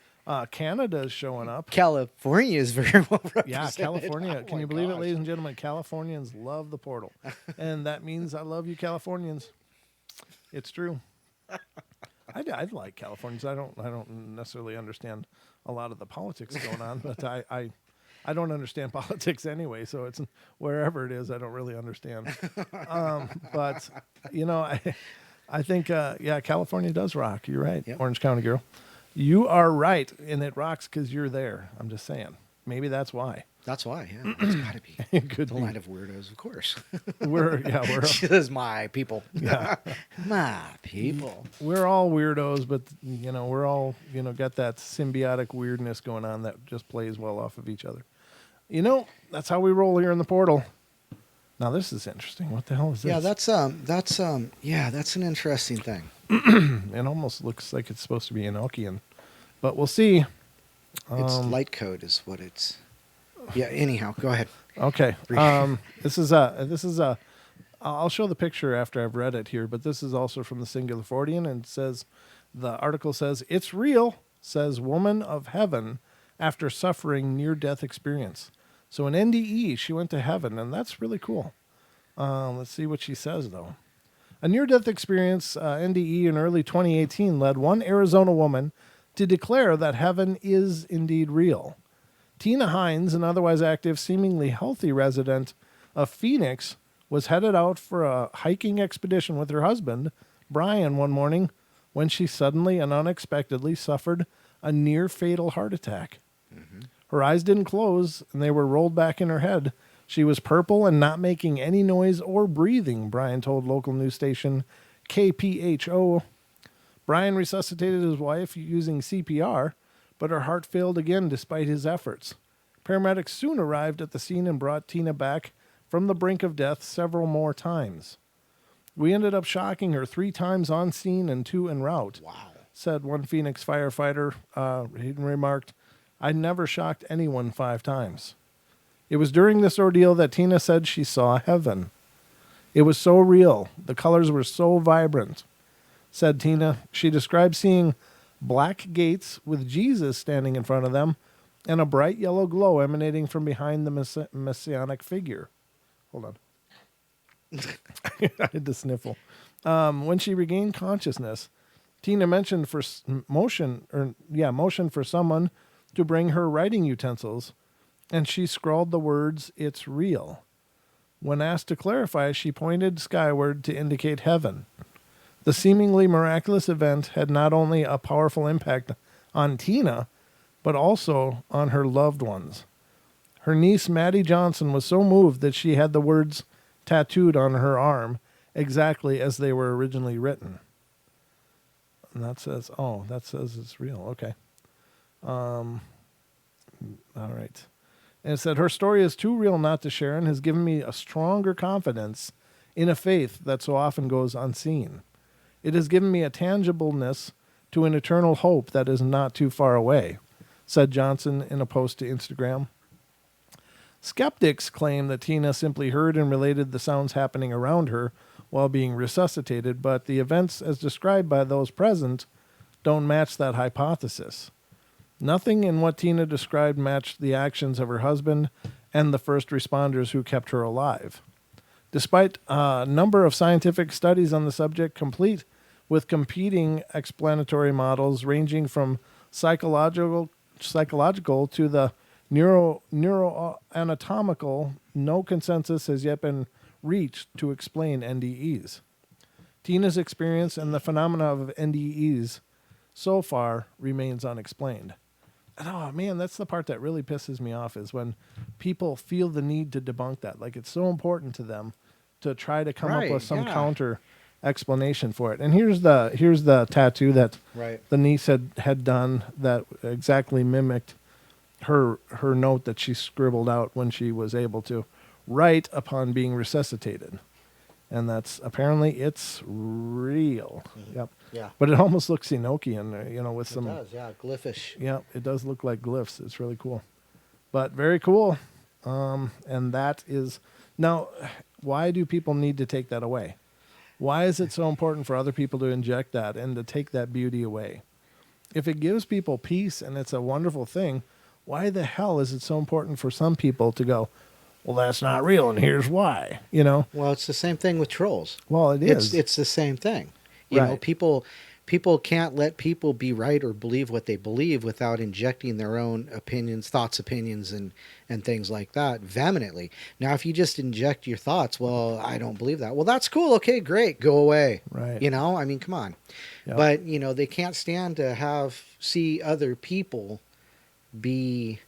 Canada is showing up. California is very well represented. Yeah, California. Can you believe it, ladies and gentlemen? Californians love the portal. And that means I love you Californians. It's true. I like Californians. I don't necessarily understand a lot of the politics going on, but I don't understand politics anyway, so it's wherever it is, I don't really understand. But I think, yeah, California does rock. You're right. Yep. Orange County girl. You are right. And it rocks because you're there. I'm just saying. Maybe that's why. That's why, yeah. It's got to be. It could The be. land of weirdos, of course. We're This is my people. Yeah. My people. we're all weirdos, but we're all got that symbiotic weirdness going on that just plays well off of each other. That's how we roll here in the portal. Now this is interesting. What the hell is this? Yeah, that's an interesting thing. It almost looks like it's supposed to be Enochian, but we'll see. It's light code is what it's. Yeah. Anyhow, go ahead. Okay. This is a. I'll show the picture after I've read it here, but this is also from the Singular Fortean, and it says, the article says, "It's real," says woman of heaven after suffering near-death experience. So an NDE, she went to heaven, and that's really cool. Let's see what she says, though. A near-death experience, NDE, in early 2018 led one Arizona woman to declare that heaven is indeed real. Tina Hines, an otherwise active, seemingly healthy resident of Phoenix, was headed out for a hiking expedition with her husband, Brian, one morning when she suddenly and unexpectedly suffered a near-fatal heart attack. Mm-hmm. Her eyes didn't close, and they were rolled back in her head. She was purple and not making any noise or breathing, Brian told local news station KPHO. Brian resuscitated his wife using CPR, but her heart failed again despite his efforts. Paramedics soon arrived at the scene and brought Tina back from the brink of death several more times. "We ended up shocking her 3 times on scene and 2 en route," Wow. said one Phoenix firefighter. He remarked, "I never shocked anyone 5 times. It was during this ordeal that Tina said she saw heaven. It was so real. The colors were so vibrant," said Tina. She described seeing black gates with Jesus standing in front of them and a bright yellow glow emanating from behind the messianic figure. Hold on. I had to sniffle. When she regained consciousness, Tina mentioned motion for someone to bring her writing utensils, and she scrawled the words, "It's real." When asked to clarify, she pointed skyward to indicate heaven. The seemingly miraculous event had not only a powerful impact on Tina, but also on her loved ones. Her niece, Maddie Johnson, was so moved that she had the words tattooed on her arm exactly as they were originally written. And that says it's real. Okay. All right. And it said, "Her story is too real not to share and has given me a stronger confidence in a faith that so often goes unseen. It has given me a tangibleness to an eternal hope that is not too far away," said Johnson in a post to Instagram. Skeptics claim that Tina simply heard and related the sounds happening around her while being resuscitated, but the events as described by those present don't match that hypothesis. Nothing in what Tina described matched the actions of her husband and the first responders who kept her alive. Despite a number of scientific studies on the subject, complete with competing explanatory models ranging from psychological to the neuroanatomical, no consensus has yet been reached to explain NDEs. Tina's experience and the phenomena of NDEs so far remains unexplained. And, oh man, that's the part that really pisses me off, is when people feel the need to debunk that. Like, it's so important to them to try to come up with some counter explanation for it. And here's the tattoo that the niece had done that exactly mimicked her note that she scribbled out when she was able to write upon being resuscitated. And that's apparently it's real. Mm-hmm. Yep. Yeah. But it almost looks Enochian, with some. It does, yeah, glyphish. Yeah, it does look like glyphs. It's really cool. But very cool. And that is now. Why do people need to take that away? Why is it so important for other people to inject that and to take that beauty away? If it gives people peace and it's a wonderful thing, why the hell is it so important for some people to go, well, that's not real, and here's why, Well, it's the same thing with trolls. Well, it is. It's the same thing. You know, people people can't let people be right or believe what they believe without injecting their own opinions, thoughts, opinions, and things like that vehemently. Now, if you just inject your thoughts, well, I don't believe that. Well, that's cool. Okay, great. Go away. Right. You know, I mean, come on. Yep. But, you know, they can't stand to see other people be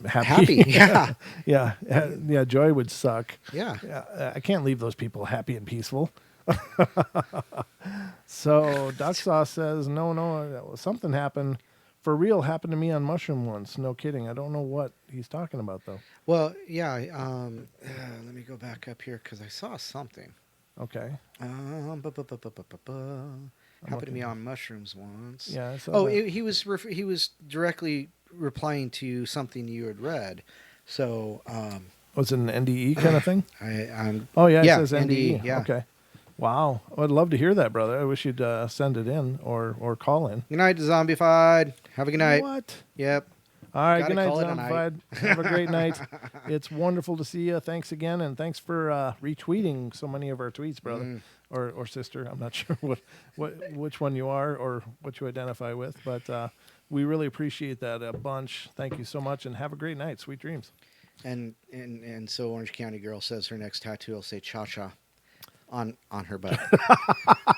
happy. Yeah. Yeah. Yeah. Joy would suck. Yeah. Yeah. I can't leave those people happy and peaceful. So Duck Sauce says, no, something happened. For real, happened to me on Mushroom once. No kidding. I don't know what he's talking about, though. Well, yeah. Let me go back up here because I saw something. Okay. Happened to me on mushrooms once. Yeah. I saw that. He was directly replying to something you had read. So, was it an NDE kind of thing? Oh yeah, yeah, it says NDE. Yeah. Okay. Wow. I'd love to hear that, brother. I wish you'd send it in or call in. Good night, Zombified. Have a good night. What? Yep. All right. Gotta Good night, call it a Zombified. Have a great night. It's wonderful to see you. Thanks again, and thanks for retweeting so many of our tweets, brother or sister. I'm not sure which one you are or what you identify with, but we really appreciate that a bunch. Thank you so much, and have a great night. Sweet dreams. And so Orange County girl says her next tattoo will say cha-cha on her butt.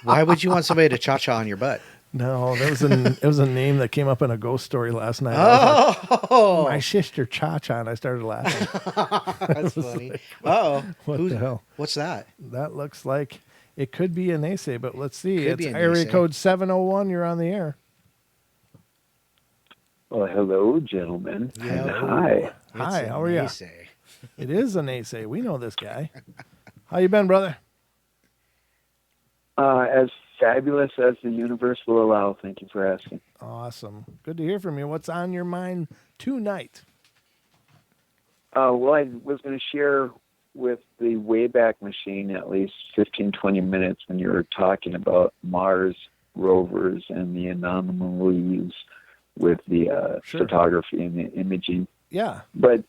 Why would you want somebody to cha-cha on your butt? No, that was it was a name that came up in a ghost story last night. Oh, my sister Cha-Cha, and I started laughing. That's funny. What the hell? What's that? That looks like it could be an Ace, but let's see. Could be It's an area Ace. code 701. You're on the air. Well, hello, gentlemen. Yeah. Hi. Hi, how are you? Ace. It is an Ace. We know this guy. How you been, brother? As fabulous as the universe will allow. Thank you for asking. Awesome. Good to hear from you. What's on your mind tonight? Well, I was going to share with the Wayback Machine at least 15, 20 minutes when you were talking about Mars rovers and the anomalies with the photography and the imaging. Yeah. But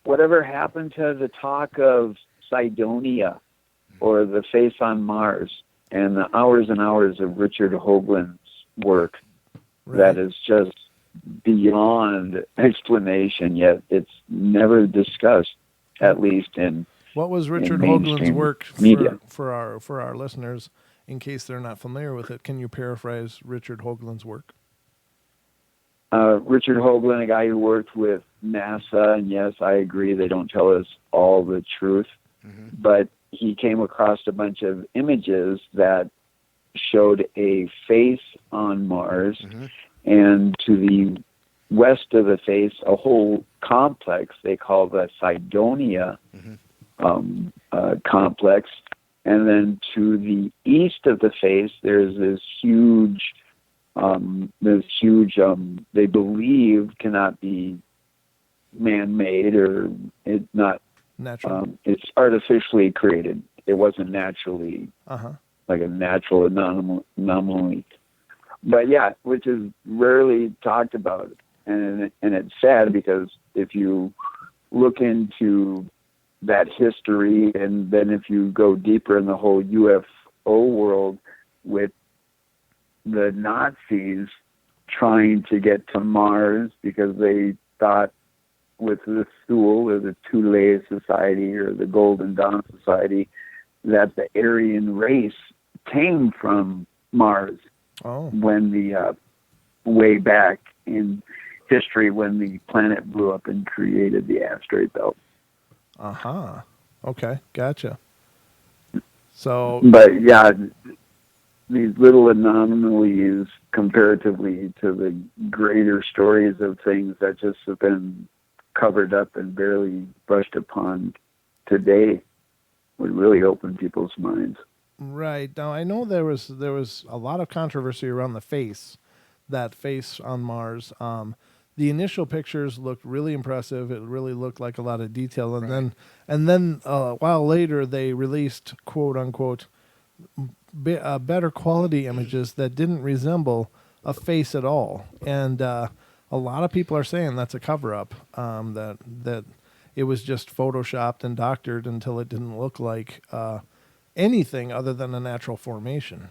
whatever happened to the talk of Cydonia or the face on Mars and the hours and hours of Richard Hoagland's work that is just beyond explanation, yet it's never discussed, at least in what was Richard mainstream Hoagland's work media. for our listeners, in case they're not familiar with it? Can you paraphrase Richard Hoagland's work? Richard Hoagland, a guy who worked with NASA, and yes, I agree, they don't tell us all the truth, but he came across a bunch of images that showed a face on Mars, and to the west of the face, a whole complex they call the Cydonia complex, and then to the east of the face, there's this huge, they believe cannot be man-made or it's not natural. It's artificially created. It wasn't naturally like a natural anomaly. But yeah, which is rarely talked about, and it's sad because if you look into that history, and then if you go deeper in the whole UFO world with the Nazis trying to get to Mars because they thought with the Thule or the Thule Society or the Golden Dawn Society that the Aryan race came from Mars when the way back in history when the planet blew up and created the asteroid belt. Okay, gotcha. So, but yeah, these little anomalies comparatively to the greater stories of things that just have been covered up and barely brushed upon today would really open people's minds. Right. Now, I know there was a lot of controversy around that face on Mars. The initial pictures looked really impressive. It really looked like a lot of detail. And then a while later, they released, quote unquote, better quality images that didn't resemble a face at all. And a lot of people are saying that's a cover-up, that it was just photoshopped and doctored until it didn't look like anything other than a natural formation.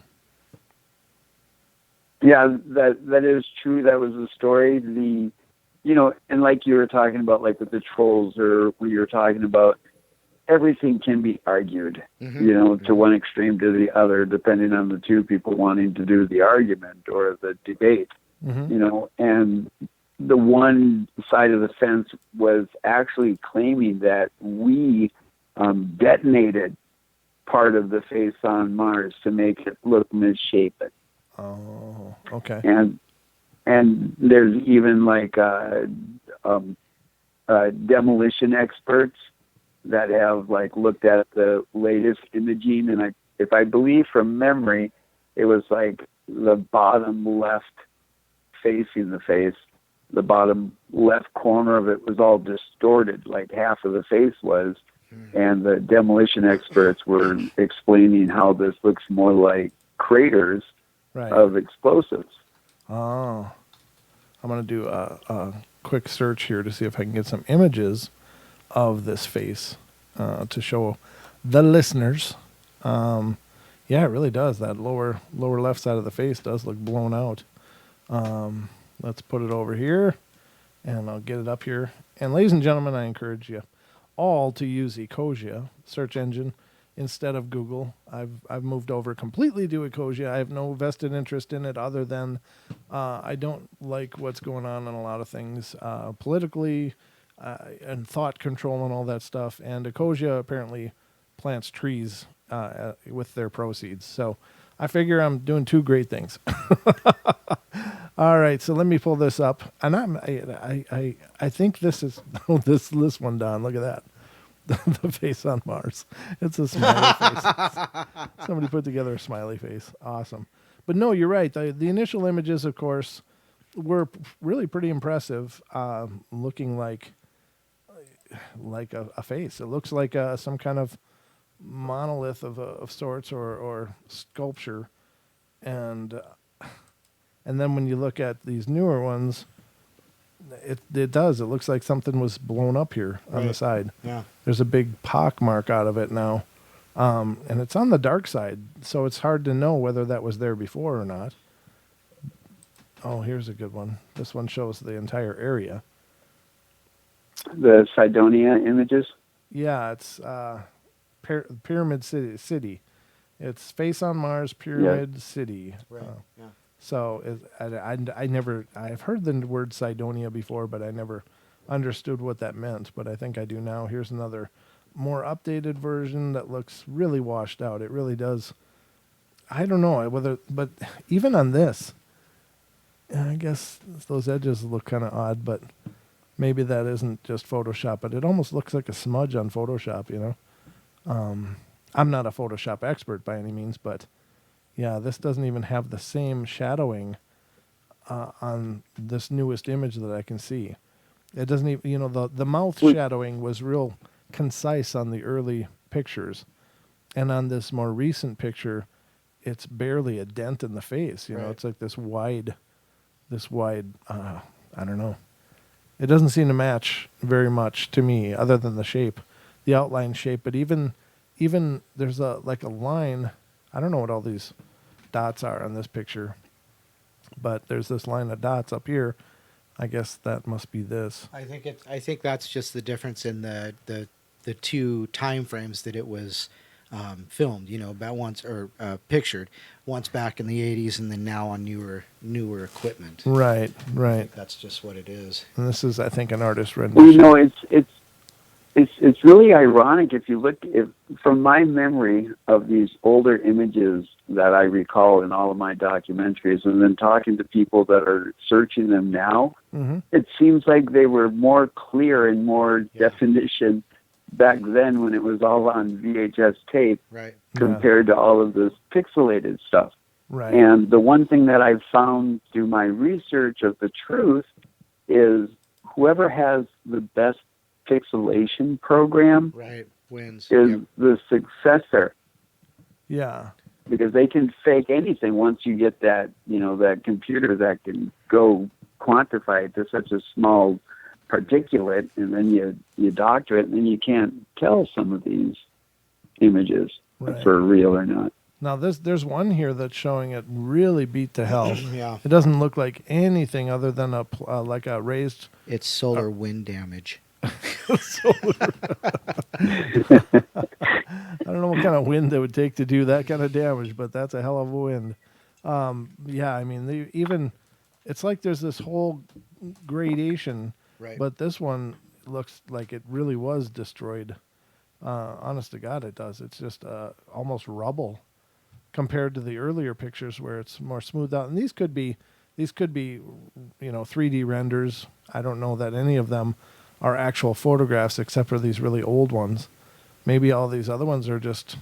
Yeah, that is true. That was the story. And like you were talking about, like with the trolls, or when you were talking about, everything can be argued, to one extreme to the other, depending on the two people wanting to do the argument or the debate, and the one side of the fence was actually claiming that we detonated part of the face on Mars to make it look misshapen. Oh, okay. And there's even like demolition experts that have like looked at the latest imaging, and if I believe from memory, it was like the bottom left facing the face, the bottom left corner of it was all distorted, like half of the face was. And the demolition experts were explaining how this looks more like craters of explosives. Oh, I'm going to do a quick search here to see if I can get some images of this face to show the listeners. Yeah, it really does. That lower left side of the face does look blown out. Let's put it over here, and I'll get it up here. And ladies and gentlemen, I encourage you all to use Ecosia search engine instead of Google. I've moved over completely to Ecosia. I have no vested interest in it other than I don't like what's going on in a lot of things politically and thought control and all that stuff. And Ecosia apparently plants trees with their proceeds. So I figure I'm doing two great things. All right, so let me pull this up, and I think this is this one, Don. Look at that, the face on Mars. It's a smiley face. Somebody put together a smiley face. Awesome, but no, you're right. The initial images, of course, were really pretty impressive, looking like a face. It looks like some kind of monolith of sorts or sculpture, and then when you look at these newer ones, it does. It looks like something was blown up here on the side. Yeah. There's a big pock mark out of it now, and it's on the dark side, so it's hard to know whether that was there before or not. Oh, here's a good one. This one shows the entire area. The Cydonia images? Yeah, it's Pyramid City. It's face on Mars, Pyramid City. Right. Yeah. So I've heard the word Cydonia before, but I never understood what that meant. But I think I do now. Here's another more updated version that looks really washed out. It really does. I don't know but even on this, I guess those edges look kind of odd, but maybe that isn't just Photoshop, but it almost looks like a smudge on Photoshop, I'm not a Photoshop expert by any means, but yeah, this doesn't even have the same shadowing on this newest image that I can see. It doesn't even, the mouth shadowing was real concise on the early pictures. And on this more recent picture, it's barely a dent in the face. It's like this wide, I don't know. It doesn't seem to match very much to me other than the shape, the outline shape. But even there's a line. I don't know what all these dots are on this picture, but there's this line of dots up here. I guess that must be this. I think that's just the difference in the two time frames that it was filmed. About once or pictured once back in the 80s, and then now on newer equipment. Right. I think that's just what it is. And this is, I think, an artist rendition. It's really ironic if you look from my memory of these older images that I recall in all of my documentaries, and then talking to people that are searching them now. Mm-hmm. It seems like they were more clear and more definition back then when it was all on VHS tape, right, compared to all of this pixelated stuff. Right. And the one thing that I've found through my research of the truth is whoever has the best pixelation program wins is the successor. Yeah. Because they can fake anything once you get that, that computer that can go quantify it to such a small particulate, and then you doctor it, and then you can't tell some of these images if they're real or not. Now there's one here that's showing it really beat to hell. Yeah. It doesn't look like anything other than like a raised. It's solar wind damage. I don't know what kind of wind it would take to do that kind of damage, but that's a hell of a wind. Yeah, I mean, it's like there's this whole gradation, Right. but this one looks like it really was destroyed. Honest to God, it does. It's just almost rubble compared to the earlier pictures where it's more smoothed out. And these could be, 3D renders. I don't know that any of them are actual photographs except for these really old ones. Maybe all these other ones are just,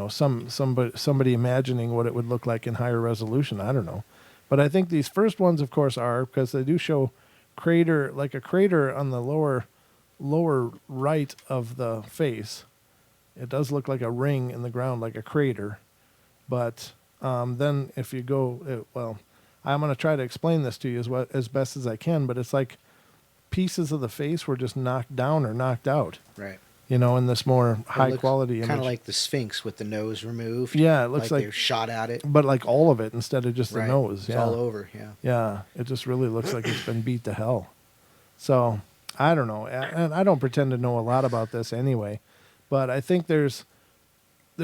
somebody imagining what it would look like in higher resolution. I don't know. But I think these first ones, of course, are, because they do show a crater on the lower right of the face. It does look like a ring in the ground, like a crater. But then if you go, I'm going to try to explain this to you as best as I can, but it's like pieces of the face were just knocked down or knocked out. Right. In this more high quality image. Kind of like the Sphinx with the nose removed. Yeah, it looks like they shot at it. But like all of it instead of just the Right. nose. It's Yeah. all over, yeah. Yeah, it just really looks like it's been beat to hell. So, I don't know. And I don't pretend to know a lot about this anyway. But I think there's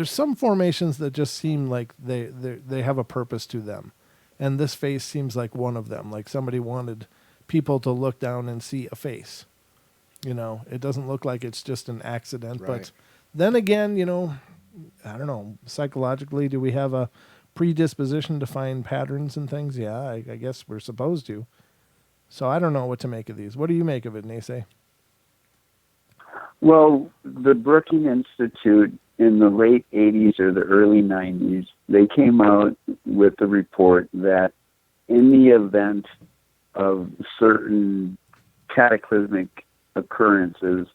some formations that just seem like they have a purpose to them. And this face seems like one of them. Like somebody wanted people to look down and see a face. It doesn't look like it's just an accident. Right. But then again, I don't know, psychologically, do we have a predisposition to find patterns and things? Yeah, I guess we're supposed to. So I don't know what to make of these. What do you make of it, Nase? Well, the Brookings Institute in the late 80s or the early 90s, they came out with the report that in the event of certain cataclysmic occurrences,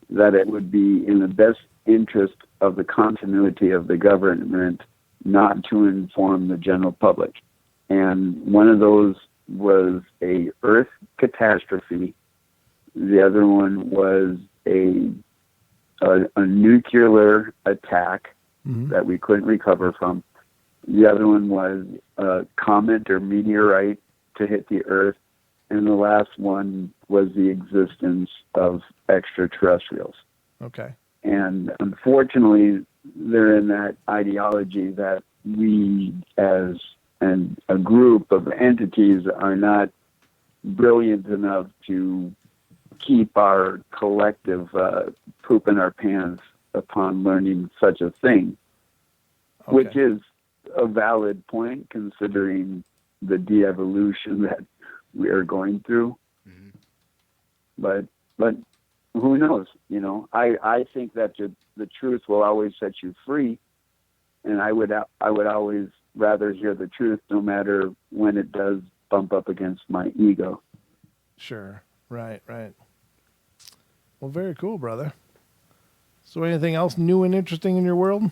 that it would be in the best interest of the continuity of the government not to inform the general public. And one of those was a Earth catastrophe. The other one was a nuclear attack that we couldn't recover from. The other one was a comet or meteorite to hit the Earth. And the last one was the existence of extraterrestrials. Okay. And unfortunately, they're in that ideology that we as a group of entities are not brilliant enough to keep our collective poop in our pants upon learning such a thing, which is a valid point considering the de-evolution that we are going through. But who knows? I think that the truth will always set you free, and I would always rather hear the truth, no matter when it does bump up against my ego. Sure. Right. Well, very cool, brother. So anything else new and interesting in your world?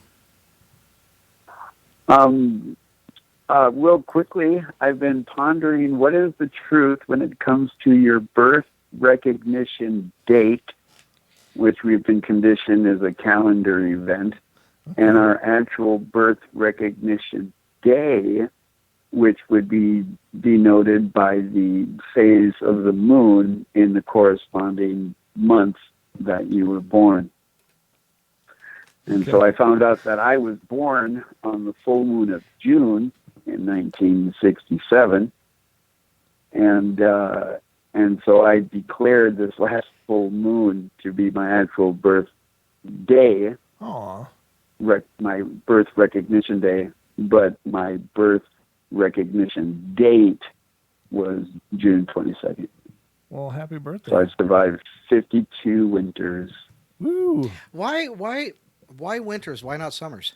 Real quickly, I've been pondering what is the truth when it comes to your birth recognition date, which we've been conditioned as a calendar event, and our actual birth recognition day, which would be denoted by the phase of the moon in the corresponding month that you were born. And so I found out that I was born on the full moon of June in 1967, and so I declared this last full moon to be my actual birth day, my birth recognition day, but my birth recognition date was June 22nd. Well, happy birthday. So I survived 52 winters. Woo! Why winters? Why not summers?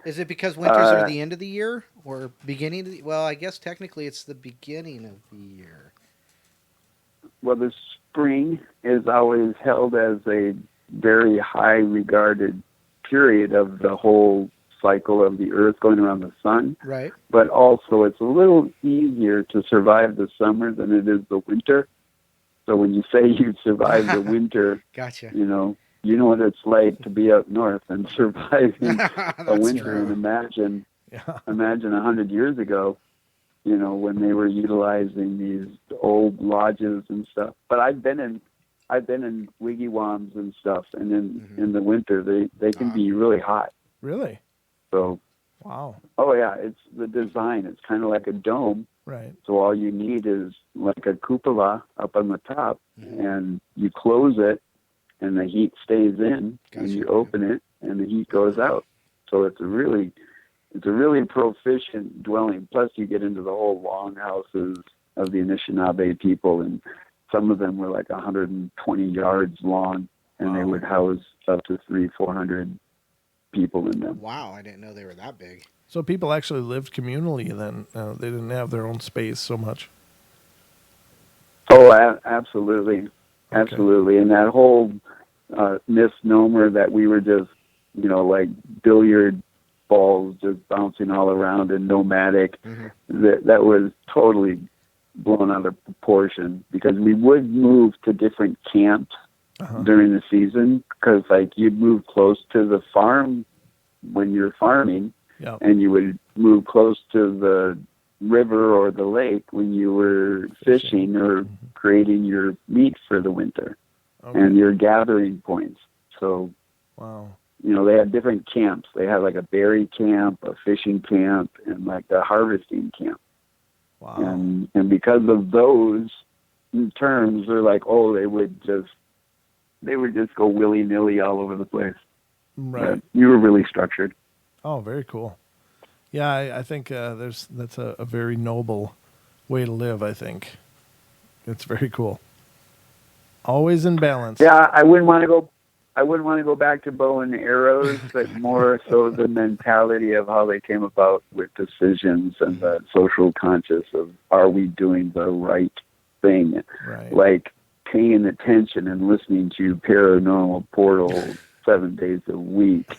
Is it because winters are the end of the year or beginning of the... Well, I guess technically it's the beginning of the year. Well, the spring is always held as a very high regarded period of the whole cycle of the Earth going around the sun. Right. But also it's a little easier to survive the summer than it is the winter. So when you say you survive the winter, Gotcha. you you know what it's like to be up north and surviving a winter. True. And imagine 100 years ago, when they were utilizing these old lodges and stuff. But I've been in wigwams and stuff, and in the winter they can be really hot. Really? So. Wow. Oh yeah, it's the design. It's kind of like a dome. Right. So all you need is like a cupola up on the top, and you close it, and the heat stays in, and you open it, and the heat goes out. So it's a really proficient dwelling. Plus, you get into the whole longhouses of the Anishinaabe people, and some of them were like 120 yards long, and they would house up to 300-400 people in them. Wow, I didn't know they were that big. So people actually lived communally then. They didn't have their own space so much. Oh, absolutely. Absolutely. And that whole misnomer that we were just, like billiard balls just bouncing all around and nomadic, that was totally blown out of proportion, because we would move to different camps during the season, because like you'd move close to the farm when you're farming, and you would move close to the river or the lake when you were fishing or creating your meat for the winter and your gathering points. So, wow. They had different camps. They had like a berry camp, a fishing camp, and like a harvesting camp. Wow. And because of those terms, they're like, they would just go willy-nilly all over the place. Right. But you were really structured. Oh, very cool. Yeah, I think that's a very noble way to live, I think. It's very cool. Always in balance. Yeah, I wouldn't want to go back to bow and arrows, but more so the mentality of how they came about with decisions and the social conscious of, are we doing the right thing? Right. Like paying attention and listening to Paranormal Portal 7 days a week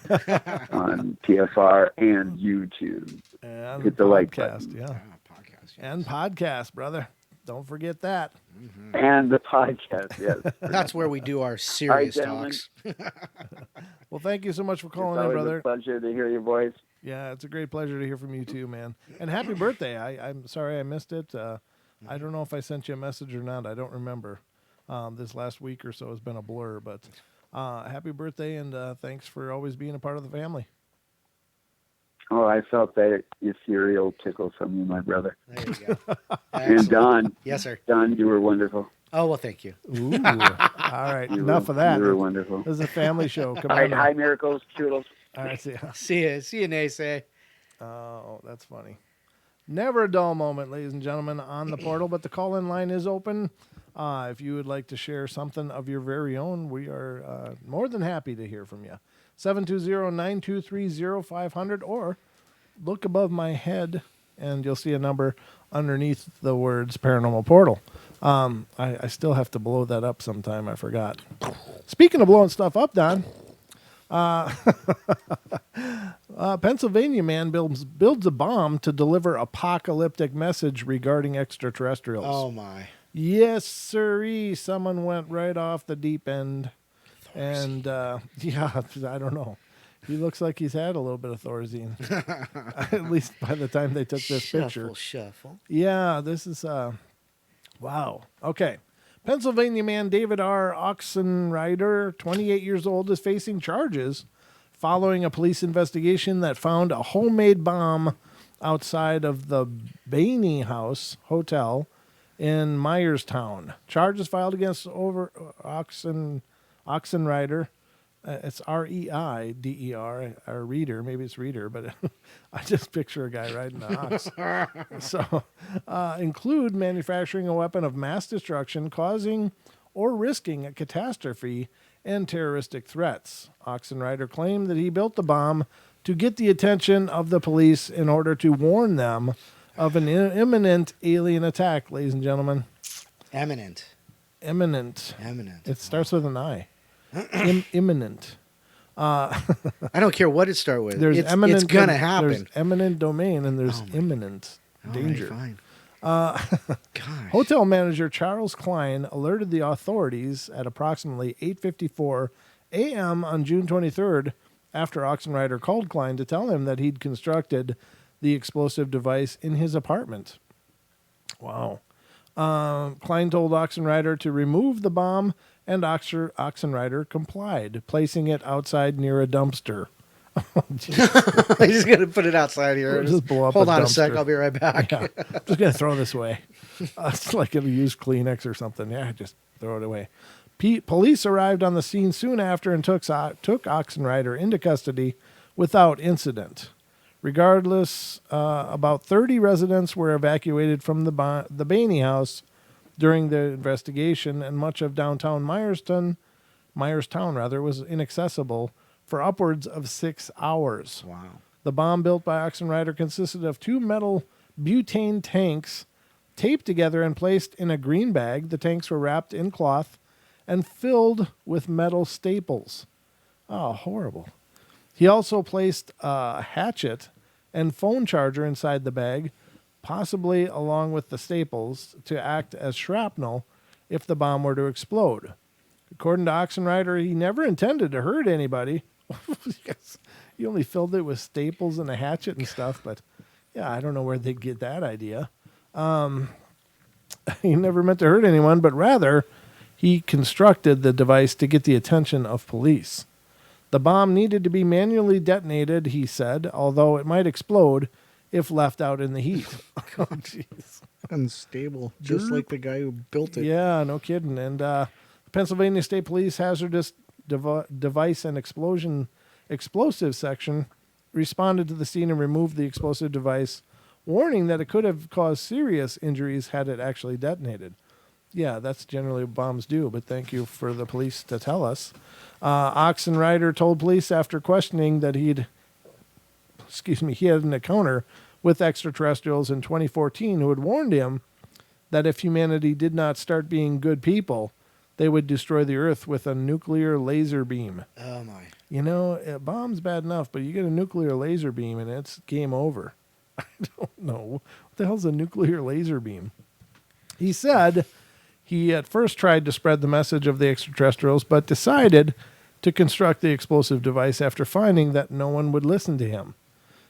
on TFR and YouTube. And hit the like podcast, button. yeah. Podcast. Yes. And podcast, brother. Don't forget that. And the podcast, yes. That's where we do our serious All right, talks. Well, thank you so much for calling It's in, always brother. a pleasure to hear your voice. Yeah, it's a great pleasure to hear from you too, man. And happy birthday. I'm sorry I missed it. I don't know if I sent you a message or not. I don't remember. This last week or so has been a blur, but happy birthday, and thanks for always being a part of the family. Oh, I felt that ethereal tickle from you, my brother. There you go. And Don. Yes, sir. Don, you were wonderful. Oh, well, thank you. Ooh. All right, enough of that. You were wonderful. This is a family show. Come All on. right, hi, Miracles, Toodles. All right, see ya. See you, Naysay. Oh, that's funny. Never a dull moment, ladies and gentlemen, on the portal, but the call-in line is open. If you would like to share something of your very own, we are more than happy to hear from you. 720-923-0500, or look above my head and you'll see a number underneath the words Paranormal Portal. I still have to blow that up sometime. I forgot. Speaking of blowing stuff up, Don, Pennsylvania man builds a bomb to deliver apocalyptic message regarding extraterrestrials. Oh, my. Yes, sirree. Someone went right off the deep end. And, yeah, I don't know. He looks like he's had a little bit of Thorazine. At least by the time they took this picture. Shuffle. Yeah, this is, wow. Okay. Pennsylvania man David R. Oxenrider, 28 years old, is facing charges following a police investigation that found a homemade bomb outside of the Bainey House Hotel in Myerstown. Charges filed against Oxenrider. It's R-E-I-D-E-R, or Reader. Maybe it's Reader, but I just picture a guy riding an ox. So, include manufacturing a weapon of mass destruction, causing or risking a catastrophe, and terroristic threats. Oxenrider claimed that he built the bomb to get the attention of the police in order to warn them of an imminent alien attack, ladies and gentlemen. Imminent. It starts with an I. Imminent. I don't care what it starts with. There's it's eminent. It's gonna happen. There's eminent domain and there's imminent danger. Fine. Gosh. Hotel manager Charles Klein alerted the authorities at approximately 8:54 a.m. on June 23rd, after Oxenrider called Klein to tell him that he'd constructed the explosive device in his apartment. Wow. Klein told Oxenrider to remove the bomb, and Oxenrider complied, placing it outside near a dumpster. He's going to put it outside here. Just blow up Hold a on a dumpster. sec. I'll be right back. Yeah. Just going to throw this away. It's like a used Kleenex or something. Yeah, just throw it away. Police arrived on the scene soon after and took Oxenrider into custody without incident. Regardless, about 30 residents were evacuated from the Baney house during the investigation, and much of downtown Myerstown was inaccessible for upwards of 6 hours. Wow. The bomb built by Oxenrider consisted of 2 metal butane tanks taped together and placed in a green bag. The tanks were wrapped in cloth and filled with metal staples. Oh, horrible. He also placed a hatchet and phone charger inside the bag, possibly along with the staples, to act as shrapnel if the bomb were to explode. According to Oxenrider, he never intended to hurt anybody. Yes, he only filled it with staples and a hatchet and stuff, but yeah, I don't know where they'd get that idea. He never meant to hurt anyone, but rather he constructed the device to get the attention of police. The bomb needed to be manually detonated, he said, although it might explode if left out in the heat. Oh, jeez. Unstable, just like the guy who built it. Yeah, no kidding. And Pennsylvania State Police Hazardous Device and Explosive Section responded to the scene and removed the explosive device, warning that it could have caused serious injuries had it actually detonated. Yeah, that's generally what bombs do, but thank you for the police to tell us. Oxenrider told police after questioning that he had an encounter with extraterrestrials in 2014 who had warned him that if humanity did not start being good people, they would destroy the Earth with a nuclear laser beam. Oh, my. You know, a bomb's bad enough, but you get a nuclear laser beam and it's game over. I don't know. What the hell's a nuclear laser beam? He said he at first tried to spread the message of the extraterrestrials, but decided to construct the explosive device after finding that no one would listen to him.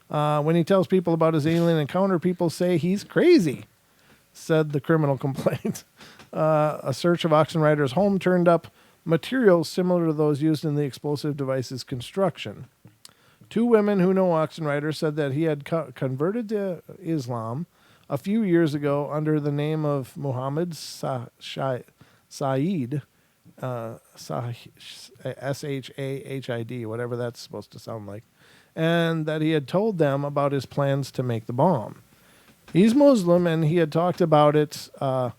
When he tells people about his alien encounter, people say he's crazy, said the criminal complaint. A search of Oxenrider's home turned up materials similar to those used in the explosive device's construction. 2 women who know Oxenrider said that he had converted to Islam a few years ago under the name of Muhammad Shahid, Shahid, whatever that's supposed to sound like, and that he had told them about his plans to make the bomb. He's Muslim, and he had talked about it, but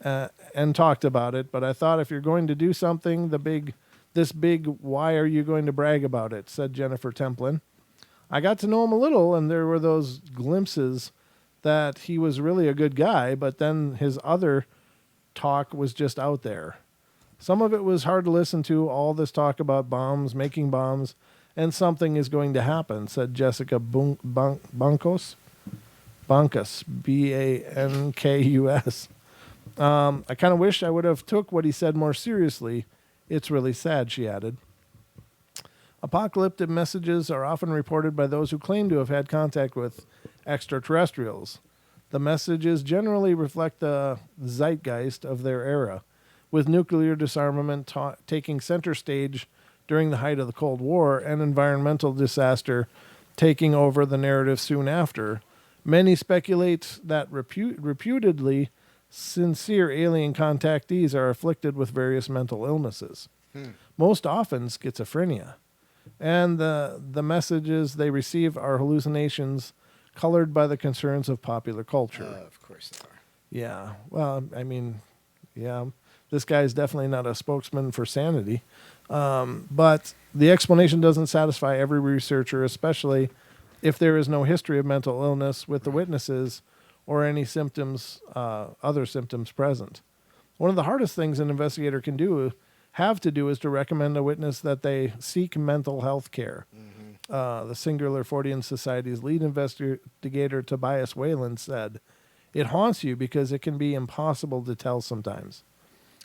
I thought if you're going to do something this big, why are you going to brag about it, said Jennifer Templin. I got to know him a little, and there were those glimpses that he was really a good guy, but then his other talk was just out there. Some of it was hard to listen to, all this talk about bombs, making bombs, and something is going to happen, said Jessica Bankus, Bankus, Bankus. I kind of wish I would have took what he said more seriously. It's really sad, she added. Apocalyptic messages are often reported by those who claim to have had contact with extraterrestrials. The messages generally reflect the zeitgeist of their era, with nuclear disarmament taking center stage during the height of the Cold War and environmental disaster taking over the narrative soon after. Many speculate that reputedly sincere alien contactees are afflicted with various mental illnesses, most often schizophrenia, and the messages they receive are hallucinations colored by the concerns of popular culture. Of course they are. Yeah, well, I mean, yeah, this guy's definitely not a spokesman for sanity, but the explanation doesn't satisfy every researcher, especially if there is no history of mental illness with the witnesses or any symptoms, other symptoms present. One of the hardest things an investigator can have to do is to recommend a witness that they seek mental health care. The Singular Fortean Society's lead investigator, Tobias Wayland, said, "It haunts you because it can be impossible to tell sometimes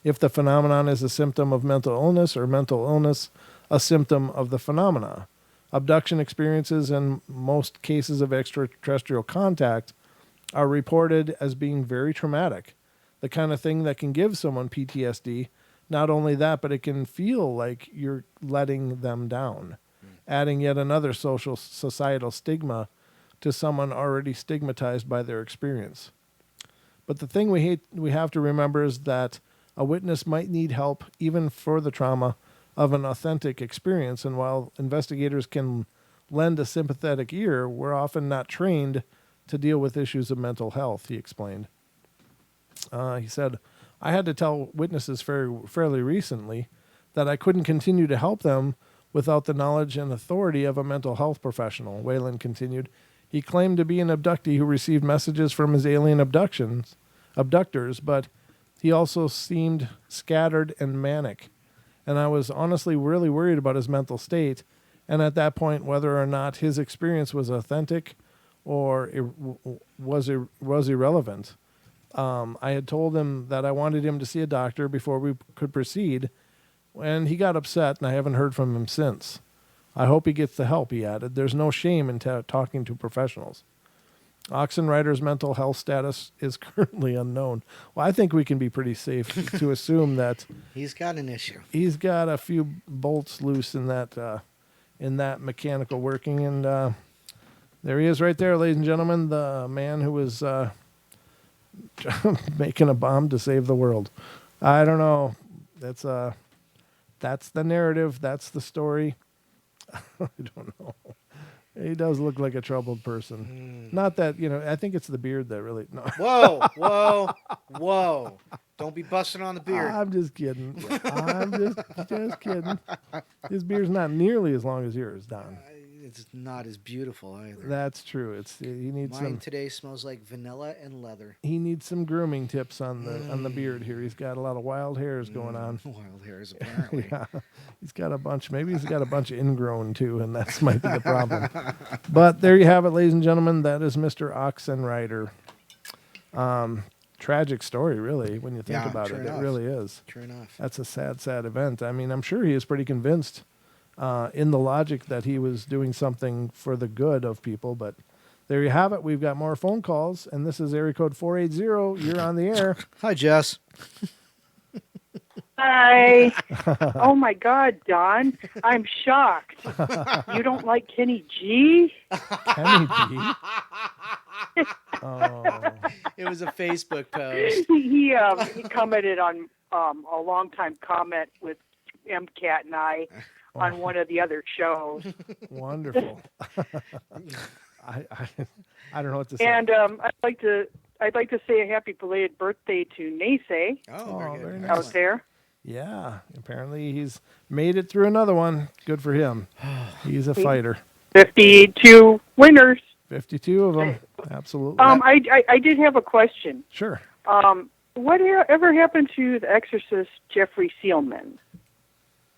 if the phenomenon is a symptom of mental illness or mental illness a symptom of the phenomena. Abduction experiences and most cases of extraterrestrial contact are reported as being very traumatic, the kind of thing that can give someone PTSD. Not only that, but it can feel like you're letting them down, adding yet another societal stigma to someone already stigmatized by their experience. But the thing we have to remember is that a witness might need help even for the trauma of an authentic experience, and while investigators can lend a sympathetic ear, we're often not trained to deal with issues of mental health, he explained. He said, I had to tell witnesses fairly recently that I couldn't continue to help them without the knowledge and authority of a mental health professional, Whalen continued. He claimed to be an abductee who received messages from his alien abductors, but he also seemed scattered and manic. And I was honestly really worried about his mental state, and at that point, whether or not his experience was authentic or was irrelevant. I had told him that I wanted him to see a doctor before we could proceed, and he got upset, and I haven't heard from him since. I hope he gets the help, he added. There's no shame in talking to professionals. Oxenreider's mental health status is currently unknown. Well, I think we can be pretty safe to assume that he's got an issue. He's got a few bolts loose in that mechanical working, and there he is, right there, ladies and gentlemen, the man who was making a bomb to save the world. I don't know. That's the narrative. That's the story. I don't know. He does look like a troubled person. Not that, I think it's the beard that really... No. Whoa. Don't be busting on the beard. I'm just kidding. I'm just kidding. His beard's not nearly as long as yours, Don. It's not as beautiful either. That's true. He needs Mine today smells like vanilla and leather. He needs some grooming tips on the beard here. He's got a lot of wild hairs going on. Wild hairs, apparently. Yeah. He's got a bunch. Maybe he's got a bunch of ingrown too, and that might be the problem. But there you have it, ladies and gentlemen. That is Mr. Oxenreider. Tragic story, really, when you think about it. Enough. It really is. True enough. That's a sad, sad event. I mean, I'm sure he is pretty convinced in the logic that he was doing something for the good of people. But there you have it. We've got more phone calls, and this is area code 480. You're on the air. Hi, Jess. Hi. Oh, my God, Don. I'm shocked. You don't like Kenny G? Kenny G? Oh. It was a Facebook post. He commented on a long-time comment with MCAT and I on one of the other shows. Wonderful. I don't know what to say. And I'd like to say a happy belated birthday to Nace. Very nice. Out there. Yeah, apparently he's made it through another one. Good for him. He's a fighter. 52 winners. 52 of them. Absolutely. I did have a question. Sure. Whatever happened to the exorcist Jeffrey Seelman?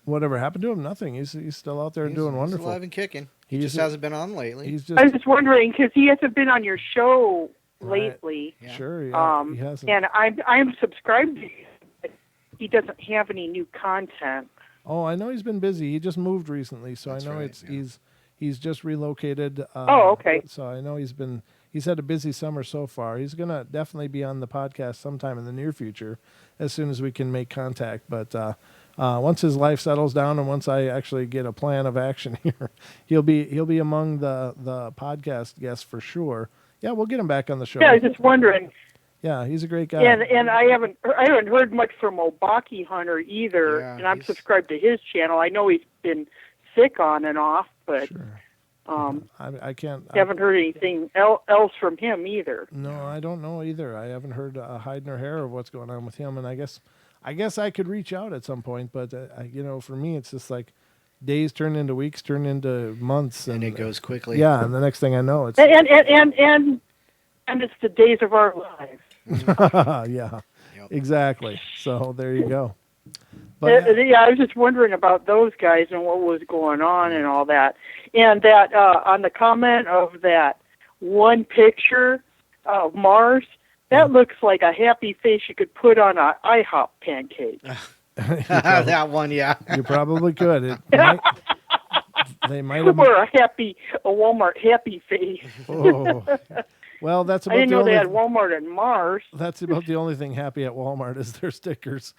Whatever happened to him? Nothing. He's still out there doing wonderful. He's alive and kicking. He just hasn't been on lately. I was just wondering because he hasn't been on your show lately. Yeah. Sure. Yeah, he hasn't. And I'm subscribed to you. He doesn't have any new content. Oh, I know he's been busy. He just moved recently, so that's I know he's just relocated. Okay. So I know he's had a busy summer so far. He's gonna definitely be on the podcast sometime in the near future, as soon as we can make contact. But once his life settles down and once I actually get a plan of action here, he'll be among the podcast guests for sure. Yeah, we'll get him back on the show. Yeah, I was just wondering. Yeah, he's a great guy. And I haven't heard much from Obaki Hunter either, and I'm subscribed to his channel. I know he's been sick on and off, but sure. I haven't heard anything else from him either. No, I don't know either. I haven't heard a hide nor hair of what's going on with him, and I guess I could reach out at some point, but for me, it's just days turn into weeks, turn into months, and it goes quickly. Yeah, and the next thing I know, it's and it's the days of our lives. Yeah, yep. Exactly. So there you go. But I was just wondering about those guys and what was going on and all that. And that on the comment of that one picture of Mars, that looks like a happy face you could put on an IHOP pancake. That one, yeah. You probably could. They might have. Or a Walmart happy face. Oh, well, that's I about didn't the know they only. had Walmart and Mars. That's about the only thing happy at Walmart is their stickers.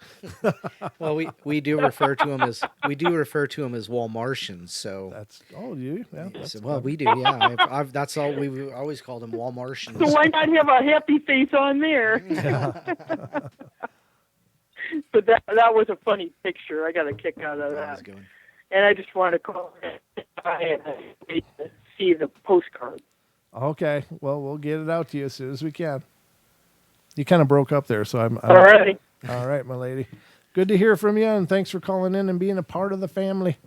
Well, we do refer to them as Walmartians. So That's you. Yeah. That's so, well, clever. we do. Yeah, that's all we've always called them, Walmartians. So why not have a happy face on there? But that was a funny picture. I got a kick out of That was that. good. And I just want to call it and wait to see the postcard. Okay. Well, we'll get it out to you as soon as we can. You kind of broke up there, so I'm All right. all right, my lady. Good to hear from you, and thanks for calling in and being a part of the family.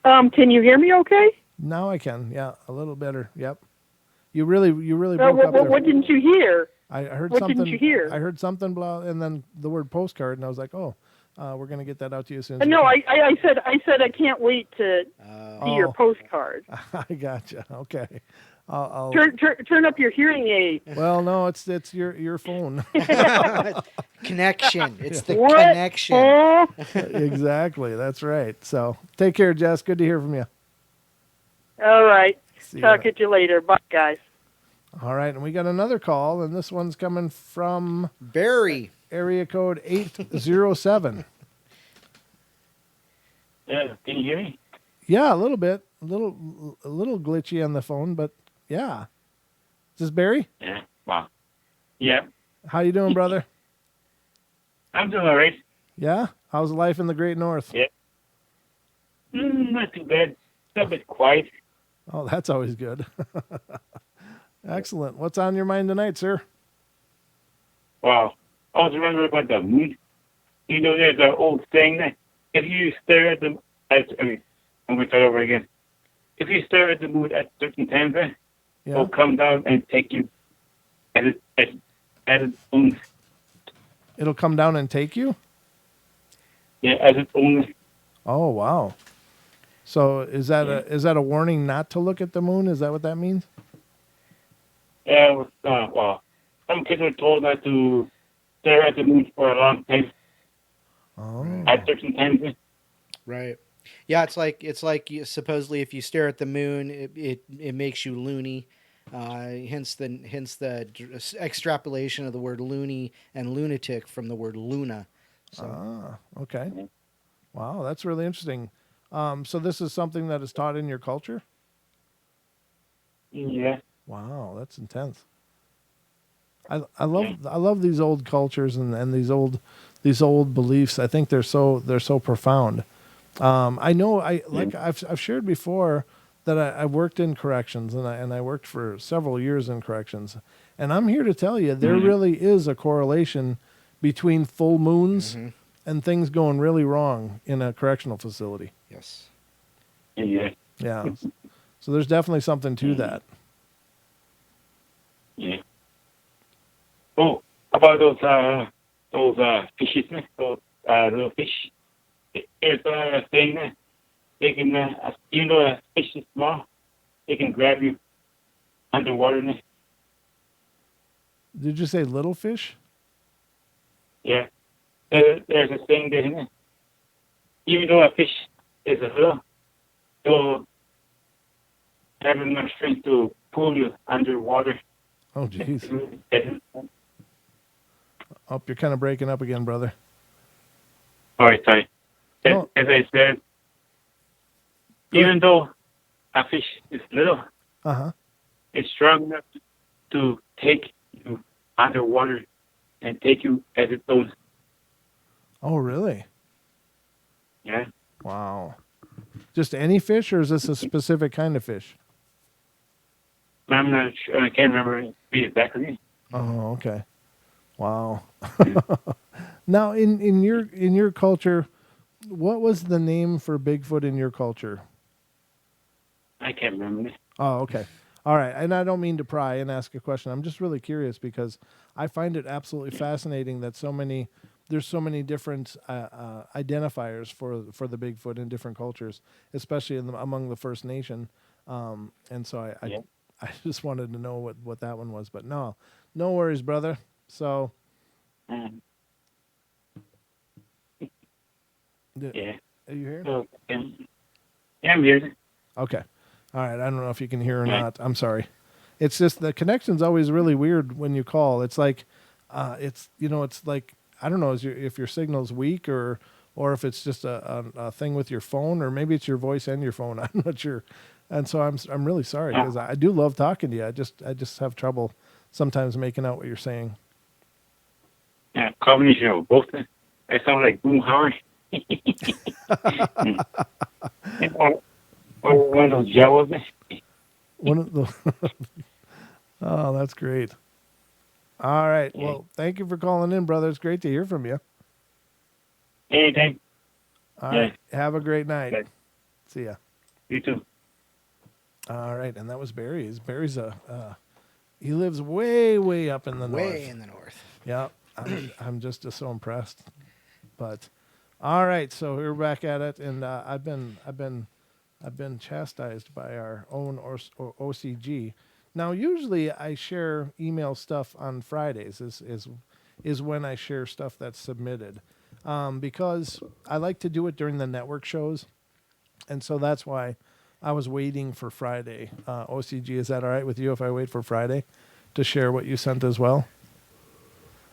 Can you hear me okay? Now I can. Yeah, a little better. Yep. You really broke up there. What didn't you hear? I heard what something. didn't you hear? I heard something, blah, and then the word postcard, and I was like, oh, we're gonna get that out to you as soon as No, we can. I said I can't wait to see your postcard. I gotcha. Okay. I'll Turn up your hearing aid. Well, no, it's your phone. Connection. It's the What? connection. Oh, Exactly. That's right. So take care, Jess. Good to hear from you. all right. See Talk ya. at you later. Bye, guys. All right, and we got another call, and this one's coming from Barry. area code 807. Yeah, can you hear me? Yeah, a little bit, a little glitchy on the phone, but yeah. Is this Barry? Yeah. Wow. Yeah, How you doing, brother? I'm doing all right. Yeah. How's life in the Great North? Yeah. Not too bad. It's a bit quiet. Oh, that's always good. Excellent. What's on your mind tonight, sir? Wow. I was wondering about the moon. You know, there's an old saying that if you stare at I'm going to start over again. If you stare at the moon at certain times, Yeah. it'll come down and take you at its own. It'll come down and take you? Yeah, as its own. Oh, wow. So is that a warning not to look at the moon? Is that what that means? Yeah, well, some kids were told not to stare at the moon for a long time Oh. at certain times. Right. Yeah, it's like supposedly if you stare at the moon, it makes you loony. Hence the extrapolation of the word loony and lunatic from the word luna. So, Okay. Wow, that's really interesting. So this is something that is taught in your culture? Yeah. Wow, that's intense. I love these old cultures and these old beliefs. I think they're so profound. I know I've shared before that I worked in corrections and I worked for several years in corrections, and I'm here to tell you there really is a correlation between full moons and things going really wrong in a correctional facility. yes. Yeah. Yeah. So there's definitely something to that. Yeah. Oh, about those fishes, those little fish. There's a thing that they can, even though a fish is small, they can grab you underwater. Did you say little fish? Yeah. There's a thing that even though a fish is a little, they'll have enough strength to pull you underwater. Oh, jeez. Oh, you're kind of breaking up again, brother. All right, sorry. Oh. As I said, even though a fish is little, it's strong enough to take you underwater and take you as its own. Oh, really? Yeah. Wow. Just any fish, or is this a specific kind of fish? I'm not sure. I can't remember exactly. Oh, okay. Wow. Now, in your culture, what was the name for Bigfoot in your culture? I can't remember. Oh, okay. All right. And I don't mean to pry and ask a question. I'm just really curious because I find it absolutely fascinating that there's so many different identifiers for the Bigfoot in different cultures, especially among the First Nation. And so I just wanted to know what that one was. But no worries, brother. So Yeah. Are you here? So, yeah, I'm here. Okay. All right. I don't know if you can hear or not. I'm sorry. It's just the connection's always really weird when you call. It's like, it's like I don't know if your signal's weak or if it's just a thing with your phone, or maybe it's your voice and your phone. I'm not sure. And so I'm really sorry, because I do love talking to you. I just have trouble sometimes making out what you're saying. Yeah, combination of both. I sound like Boom Howard. or one of those Jawas. One of the Oh, that's great. All right. Yeah. Well, thank you for calling in, brother. It's great to hear from you. Anytime. All right. Have a great night. Okay. See ya. You too. All right. And that was Barry. Barry's he lives way up in the north. Way in the north. Yeah. I'm just so impressed. But all right. So we're back at it, and I've been chastised by our own OCG. Now, usually I share email stuff on Fridays. Is when I share stuff that's submitted, because I like to do it during the network shows, and so that's why I was waiting for Friday. OCG, is that all right with you if I wait for Friday to share what you sent as well?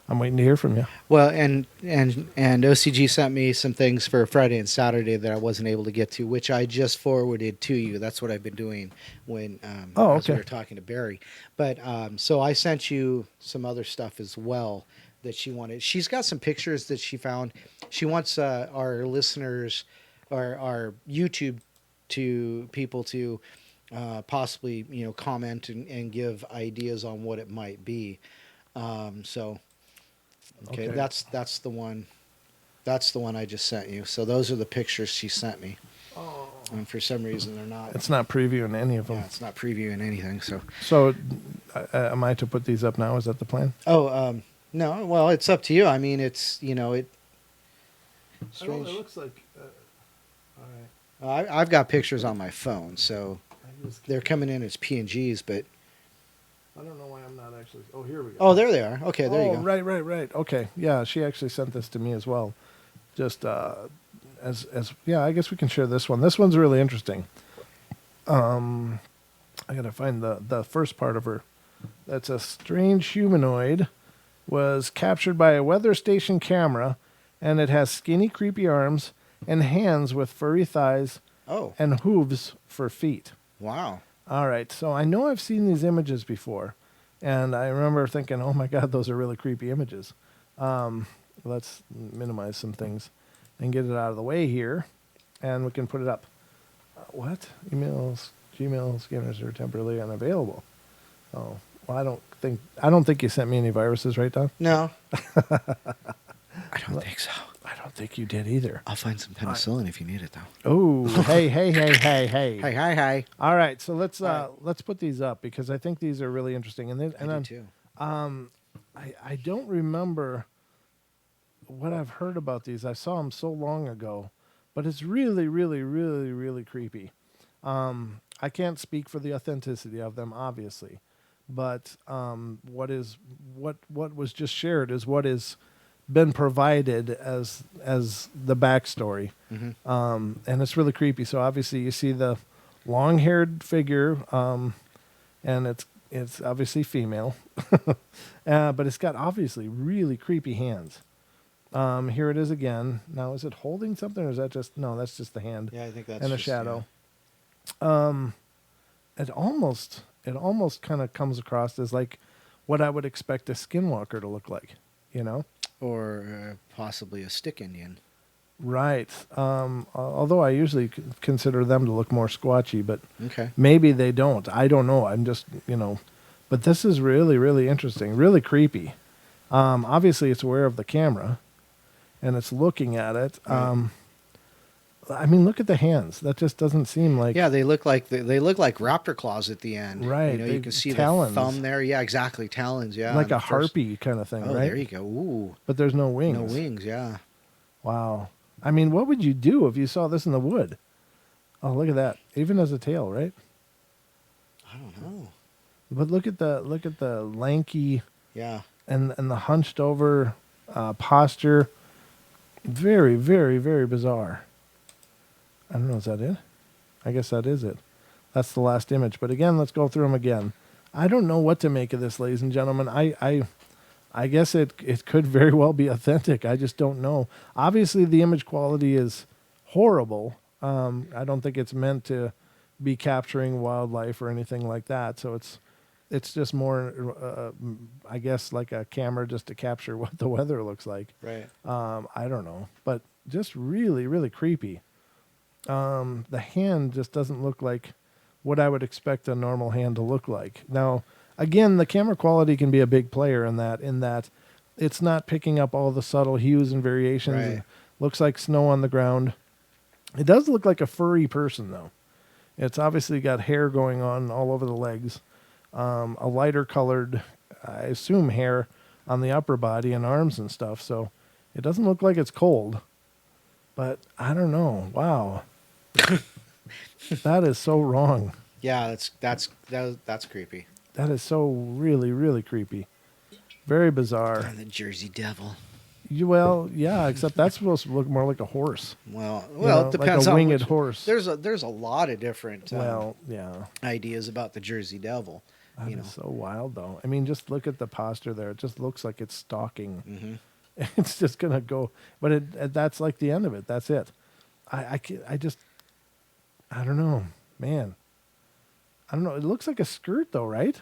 I'm waiting to hear from you. Well, and OCG sent me some things for Friday and Saturday that I wasn't able to get to, which I just forwarded to you. That's what I've been doing when as we were talking to Barry. But so I sent you some other stuff as well that she wanted. She's got some pictures that she found. She wants our listeners, our YouTube people to possibly comment and give ideas on what it might be. Okay, that's the one. That's the one I just sent you. So those are the pictures she sent me. Oh. And for some reason they're not. It's not previewing any of them. Yeah, it's not previewing anything. So, am I to put these up now? Is that the plan? Oh, no. Well, it's up to you. I mean, it's it. Strange. It looks like. All right. I've got pictures on my phone, so they're coming in as PNGs, but. I don't know why I'm not actually. Oh, here we go. Oh, there they are. Okay, there you go. Right. Okay, yeah, she actually sent this to me as well. Just as yeah, I guess we can share this one. This one's really interesting. I gotta find the first part of her. That's a strange humanoid was captured by a weather station camera, and it has skinny, creepy arms and hands with furry thighs. Oh. And hooves for feet. Wow. All right, so I know I've seen these images before, and I remember thinking, oh my God, those are really creepy images. Let's minimize some things and get it out of the way here, and we can put it up. What? Emails, Gmail scanners are temporarily unavailable. Oh, well, I don't think you sent me any viruses, right, Don? No. I don't think so. I don't think you did either. I'll find some penicillin if you need it, though. Oh, hey. Hey. All right, so let's put these up, because I think these are really interesting. And I do too. I don't remember what I've heard about these. I saw them so long ago, but it's really, really, really, really creepy. I can't speak for the authenticity of them, obviously, but what was just shared is what is been provided as the backstory. Mm-hmm. And it's really creepy. So obviously you see the long-haired figure, and it's obviously female, but it's got obviously really creepy hands. Here it is again. Now, is it holding something, or is that just no? That's just the hand. Yeah, I think that's and a just, shadow. Yeah. It almost kind of comes across as like what I would expect a skinwalker to look like, Or possibly a stick Indian. Right. Although I usually consider them to look more squatchy, but Okay. maybe they don't. I don't know. I'm just, but this is really, really interesting, really creepy. Obviously it's aware of the camera and it's looking at it. Right. I mean, look at the hands. That just doesn't seem like. Yeah, they look like raptor claws at the end. Right. You can see talons. the thumb there. Yeah, exactly. Talons. Yeah. Like a harpy kind of thing, oh, right? there you go. Ooh. But there's no wings. No wings. Yeah. Wow. I mean, what would you do if you saw this in the wood? Oh, look at that. Even as a tail, right? I don't know. But look at the lanky. Yeah. And the hunched over posture. Very, very, very bizarre. I don't know, is that it? I guess that is it. That's the last image. But again, let's go through them again. I don't know what to make of this, ladies and gentlemen. I guess it could very well be authentic. I just don't know. Obviously, the image quality is horrible. I don't think it's meant to be capturing wildlife or anything like that. So it's just more, I guess, like a camera just to capture what the weather looks like. Right. I don't know, but just really, really creepy. The hand just doesn't look like what I would expect a normal hand to look like. Now, again, the camera quality can be a big player in that it's not picking up all the subtle hues and variations. Right. It looks like snow on the ground. It does look like a furry person, though. It's obviously got hair going on all over the legs. A lighter colored, I assume, hair on the upper body and arms and stuff. So it doesn't look like it's cold. But I don't know. Wow. That is so wrong. Yeah, that's creepy. That is so really, really creepy. Very bizarre. And the Jersey Devil. Well, yeah, except that's supposed to look more like a horse. Well, know, it depends like a on winged which, horse. There's a lot of different Yeah. ideas about the Jersey Devil. That is so wild, though. I mean, just look at the posture there. It just looks like it's stalking. Mm-hmm. It's just gonna go, but that's like the end of it. That's it. I don't know, man. I don't know. It looks like a skirt, though, right?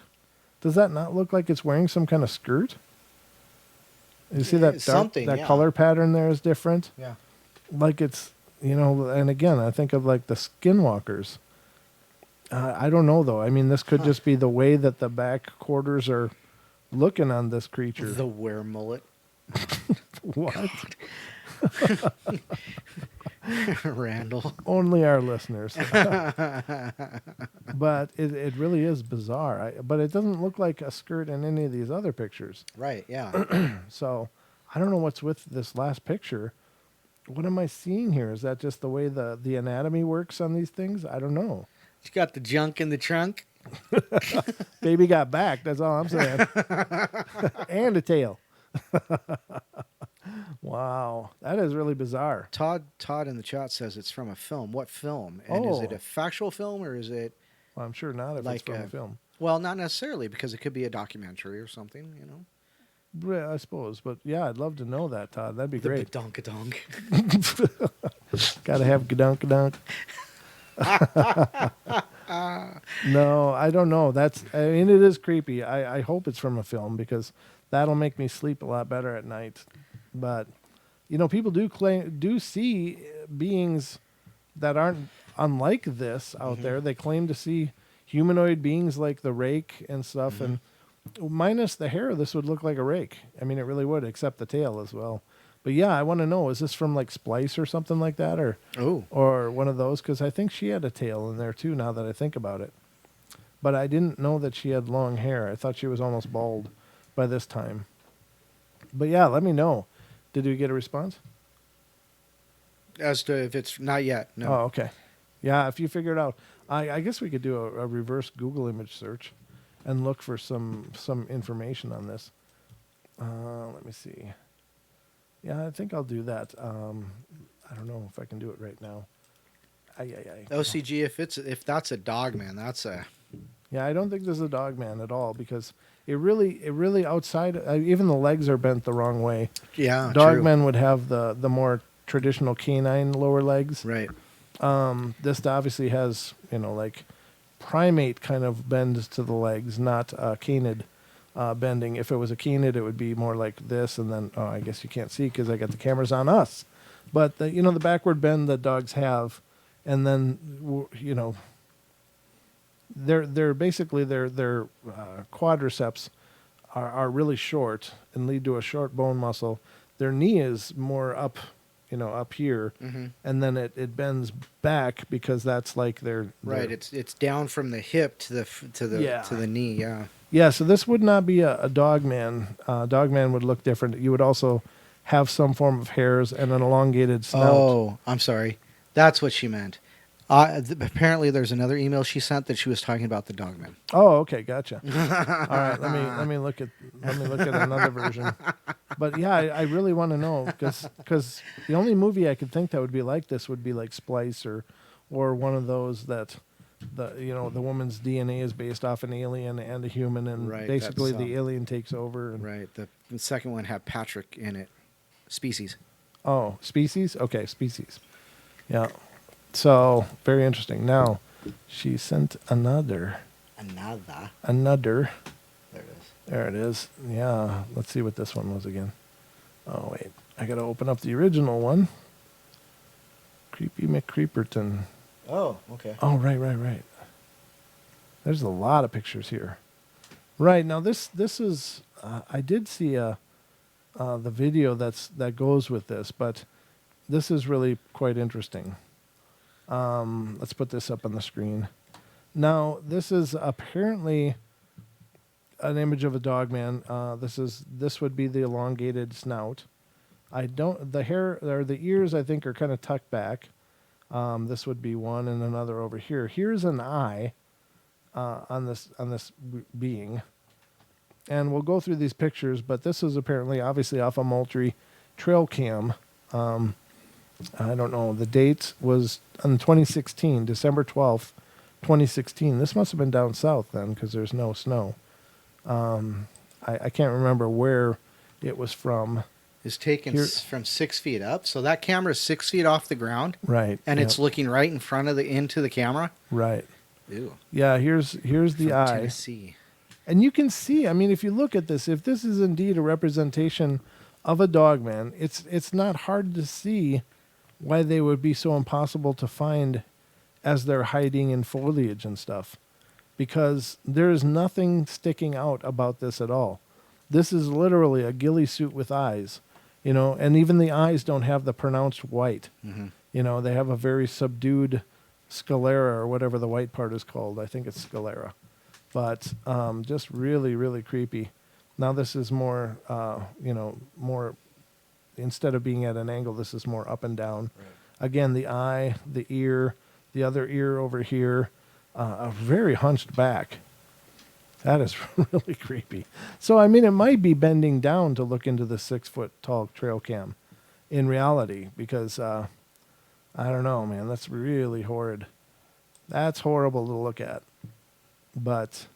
Does that not look like it's wearing some kind of skirt? You see that Something, color pattern there is different. Yeah. Like it's, and again, I think of like the skinwalkers. I don't know though. I mean, this could just be the way that the back quarters are looking on this creature. The weremullet. What? Randall. Only our listeners. But it really is bizarre. But it doesn't look like a skirt in any of these other pictures. Right, yeah. So I don't know what's with this last picture. What am I seeing here? Is that just the way the anatomy works on these things? I don't know. You got the junk in the trunk. Baby got back. That's all I'm saying. And a tail. Wow, that is really bizarre. Todd in the chat says it's from a film. What film? And is it a factual film or is it? Well, I'm sure not if like it's from a film. Well, not necessarily because it could be a documentary or something, Yeah, I suppose, but yeah, I'd love to know that, Todd. That'd be great. Badonkadonk. Gotta have gadunk. No, I don't know. It is creepy. I hope it's from a film because that'll make me sleep a lot better at night. But people do see beings that aren't unlike this out there. They claim to see humanoid beings like the rake and stuff, and minus the hair, this would look like a rake. I mean, it really would, except the tail as well. But yeah, I want to know, is this from like Splice or something like that, or one of those? Because I think she had a tail in there too. Now that I think about it, but I didn't know that she had long hair. I thought she was almost bald by this time. But yeah, let me know. Did we get a response? As to if it's not yet, no. Oh, okay. Yeah, if you figure it out, I guess we could do a reverse Google image search and look for some information on this. Let me see. Yeah, I think I'll do that. I don't know if I can do it right now. OCG, if that's a dog man, that's a. Yeah, I don't think this is a dog man at all because it really outside. Even the legs are bent the wrong way. Yeah, dog true. men would have the more traditional canine lower legs. Right. This obviously has like primate kind of bends to the legs, not canid bending. If it was a canid, it would be more like this, and then I guess you can't see because I got the cameras on us. But the backward bend that dogs have, and then they're basically their quadriceps are really short and lead to a short bone muscle. Their knee is more up here, and then it bends back because that's like their right. It's down from the hip to the knee. Yeah. Yeah. So this would not be a dog man. Dog man would look different. You would also have some form of hairs and an elongated snout. Oh, I'm sorry. That's what she meant. Apparently, there's another email she sent that she was talking about the Dogman. Oh, okay, gotcha. All right, let me look at another version. But yeah, I really want to know because the only movie I could think that would be like this would be like Splice or one of those that the woman's DNA is based off an alien and a human, and Right, basically that's, the alien takes over. And, Right. The second one had Patrick in it. Species. Oh, Species? Okay, Species. Yeah. So, very interesting. Now, she sent another. Another. There it is. There it is. Yeah. Let's see what this one was again. Oh, wait. I got to open up the original one. Creepy McCreeperton. Oh, okay. Oh, right. There's a lot of pictures here. Right. Now, this is... I did see the video that goes with this, but this is really quite interesting. Let's put this up on the screen. Now, this is apparently an image of a dogman. This would be the elongated snout. The hair or the ears I think are kind of tucked back. This would be one and another over here. Here's an eye on this being. And we'll go through these pictures, but this is apparently obviously off a Moultrie trail cam. I don't know. The date was in 2016, December 12th, 2016. This must have been down south then because there's no snow. I can't remember where it was from. It's taken from 6 feet up. So that camera is 6 feet off the ground. Right. And it's looking right in front of into the camera. Right. Ew. Yeah, here's the From eye. Tennessee. And you can see, I mean, if you look at this, if this is indeed a representation of a dogman, it's not hard to see why they would be so impossible to find as they're hiding in foliage and stuff. Because there is nothing sticking out about this at all. This is literally a ghillie suit with eyes, and even the eyes don't have the pronounced white. Mm-hmm. They have a very subdued sclera or whatever the white part is called. I think it's sclera. But just really, really creepy. Now this is more, more, instead of being at an angle, this is more up and down. Right. Again, the eye, the ear, the other ear over here, a very hunched back. That is really creepy. So, I mean, it might be bending down to look into the 6 foot tall trail cam in reality because, I don't know, man, that's really horrid. That's horrible to look at. But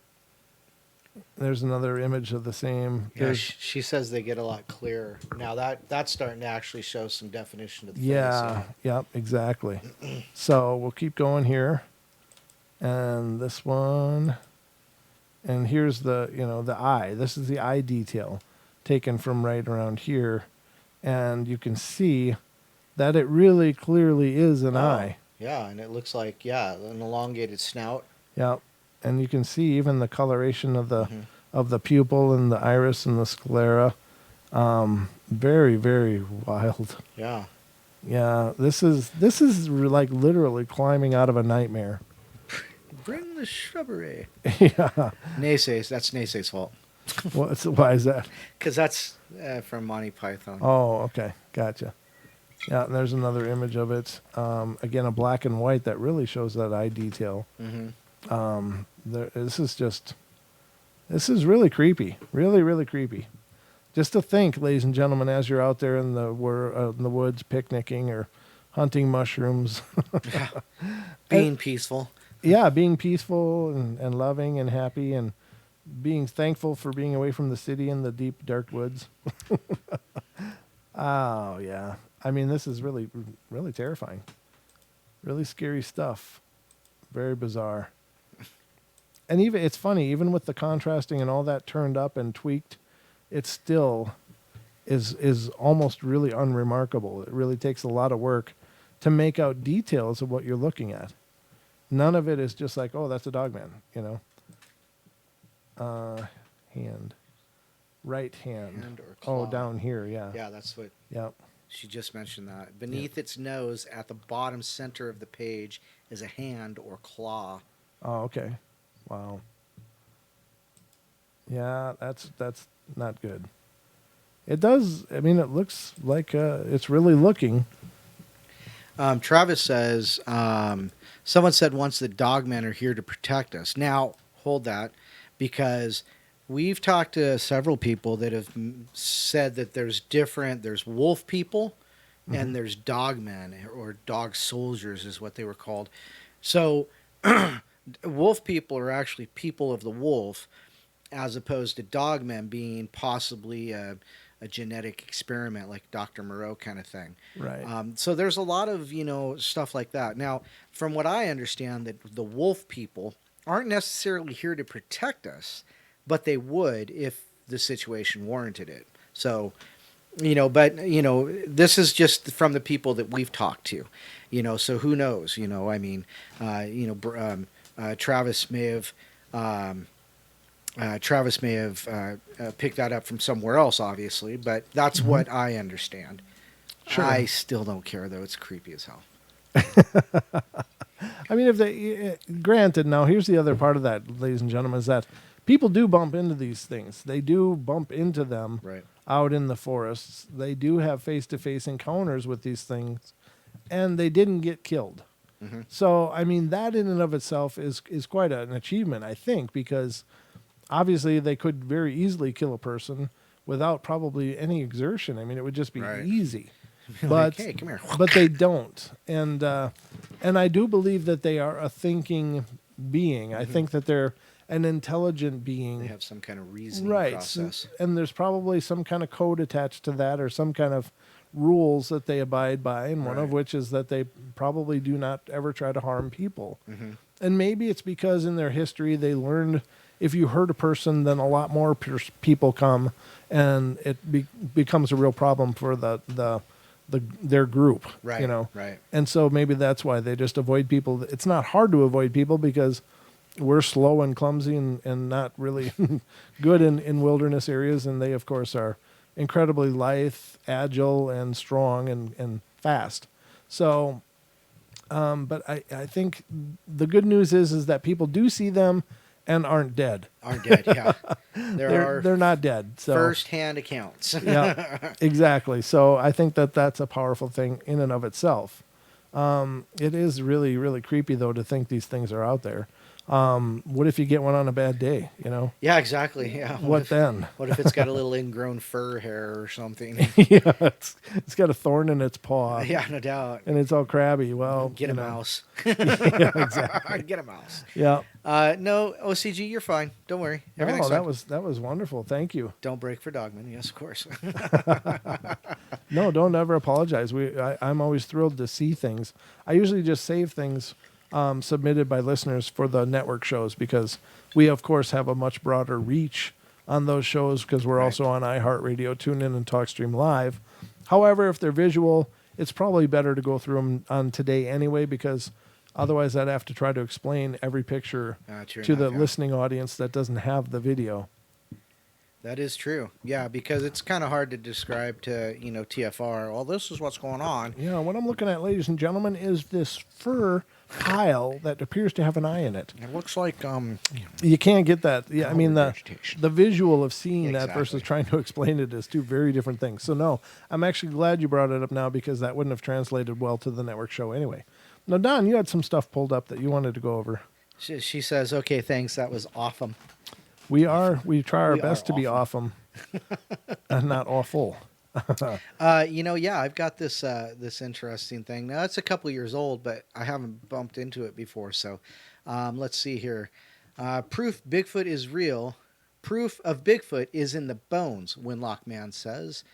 there's another image of the same. Yeah, she says they get a lot clearer. Now that's starting to actually show some definition to the face. Yep, exactly. So we'll keep going here. And this one. And here's the eye. This is the eye detail taken from right around here. And you can see that it really clearly is an eye. Yeah, and it looks like, an elongated snout. Yep. And you can see even the coloration of the pupil and the iris and the sclera. Very, very wild. Yeah. Yeah. This is like literally climbing out of a nightmare. Bring the shrubbery. Yeah. Naysay's. That's Naysay's fault. Why is that? Because that's from Monty Python. Oh, okay. Gotcha. Yeah, and there's another image of it. Again, a black and white that really shows that eye detail. Mm-hmm. This is really creepy. Really, really creepy. Just to think, ladies and gentlemen, as you're out there in the woods picnicking or hunting mushrooms. Being peaceful. Yeah, being peaceful and loving and happy and being thankful for being away from the city in the deep, dark woods. Oh, yeah. I mean, this is really, really terrifying. Really scary stuff. Very bizarre. And it's funny, even with the contrasting and all that turned up and tweaked, it still is almost really unremarkable. It really takes a lot of work to make out details of what you're looking at. None of it is just like, oh, that's a dogman, Hand. Right hand. Hand or claw. Oh, down here, yeah. Yeah, that's what Yep. she just mentioned that. Beneath its nose at the bottom center of the page is a hand or claw. Oh, okay. Wow. Yeah, that's not good. It does, I mean, it looks like it's really looking. Travis says, Someone said once that dogmen are here to protect us. Now, hold that, because we've talked to several people that have said that there's wolf people and there's dogmen, or dog soldiers is what they were called. So wolf people are actually people of the wolf, as opposed to dogmen being possibly a genetic experiment like Dr. Moreau kind of thing. Right. So there's a lot of, stuff like that. Now, from what I understand, that the wolf people aren't necessarily here to protect us, but they would if the situation warranted it. So, this is just from the people that we've talked to, so who knows, Travis may have picked that up from somewhere else, obviously, but that's what I understand. Sure. I still don't care, though. It's creepy as hell. I mean, if they granted, now here's the other part of that, ladies and gentlemen, is that people do bump into these things. They do bump into them Right. out in the forests. They do have face-to-face encounters with these things, and they didn't get killed. Mm-hmm. So, I mean, that in and of itself is quite an achievement, I think, because obviously they could very easily kill a person without probably any exertion. I mean, it would just be Right. easy. Like, But hey, come here. but they don't, and I do believe that they are a thinking being. I think that they're an intelligent being. They have some kind of reasoning Right. process. And there's probably some kind of code attached to that, or some kind of rules that they abide by, and one of Right. which is that they probably do not ever try to harm people. Mm-hmm. And maybe it's because in their history they learned if you hurt a person, then a lot more people come, and it becomes a real problem for their group. Right. Right. And so maybe that's why they just avoid people. It's not hard to avoid people because we're slow and clumsy and not really good in wilderness areas. And they, of course, are incredibly lithe, agile, and strong and fast. So, but I think the good news is that people do see them and aren't dead. Aren't dead, yeah. They're not dead. So first-hand accounts. yeah, exactly. So I think that that's a powerful thing in and of itself. It is really, really creepy, though, to think these things are out there. What if you get one on a bad day, Yeah, exactly. Yeah. What then? What if it's got a little ingrown fur hair or something? Yeah, it's got a thorn in its paw. Yeah, no doubt. And it's all crabby. Well, Get a mouse. Yeah, exactly. Get a mouse. Yeah. No, OCG, you're fine. Don't worry. Everything's Oh, fine. that was wonderful. Thank you. Don't break for Dogman. Yes, of course. No, don't ever apologize. I'm always thrilled to see things. I usually just save things submitted by listeners for the network shows because we, of course, have a much broader reach on those shows because we're also on iHeartRadio, TuneIn, and TalkStream Live. However, if they're visual, it's probably better to go through them on today anyway because otherwise I'd have to try to explain every picture to the listening audience that doesn't have the video. That is true. Yeah, because it's kind of hard to describe to, TFR, well, this is what's going on. Yeah, what I'm looking at, ladies and gentlemen, is this fur pile that appears to have an eye in it. It looks like You can't get that. Yeah, I mean vegetation. the visual of seeing that Exactly. versus trying to explain it is two very different things. So no, I'm actually glad you brought it up now because that wouldn't have translated well to the network show anyway. Now, Don, you had some stuff pulled up that you wanted to go over. She says, okay, thanks, that was awesome. We try our We best are to be awesome and not awful. I've got this interesting thing. Now, it's a couple years old, but I haven't bumped into it before. So let's see here. Proof Bigfoot is real. Proof of Bigfoot is in the bones, Winlock Man says.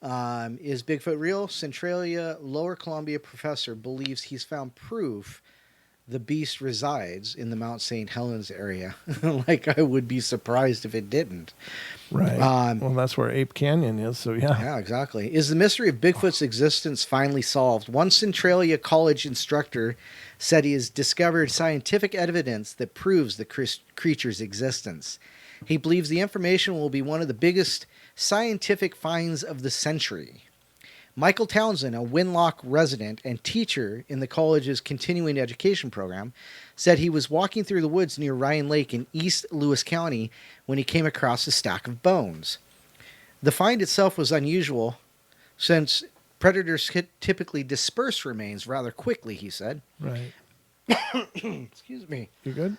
Is Bigfoot real? Centralia Lower Columbia professor believes he's found proof the beast resides in the Mount St. Helens area. Like, I would be surprised if it didn't. Right. Well, that's where Ape Canyon is, so yeah. Yeah, exactly. Is the mystery of Bigfoot's existence finally solved? One Centralia College instructor said he has discovered scientific evidence that proves the creature's existence. He believes the information will be one of the biggest scientific finds of the century. Michael Townsend, a Winlock resident and teacher in the college's continuing education program, said he was walking through the woods near Ryan Lake in East Lewis County when he came across a stack of bones. The find itself was unusual since predators typically disperse remains rather quickly, he said. Right. Excuse me. You good?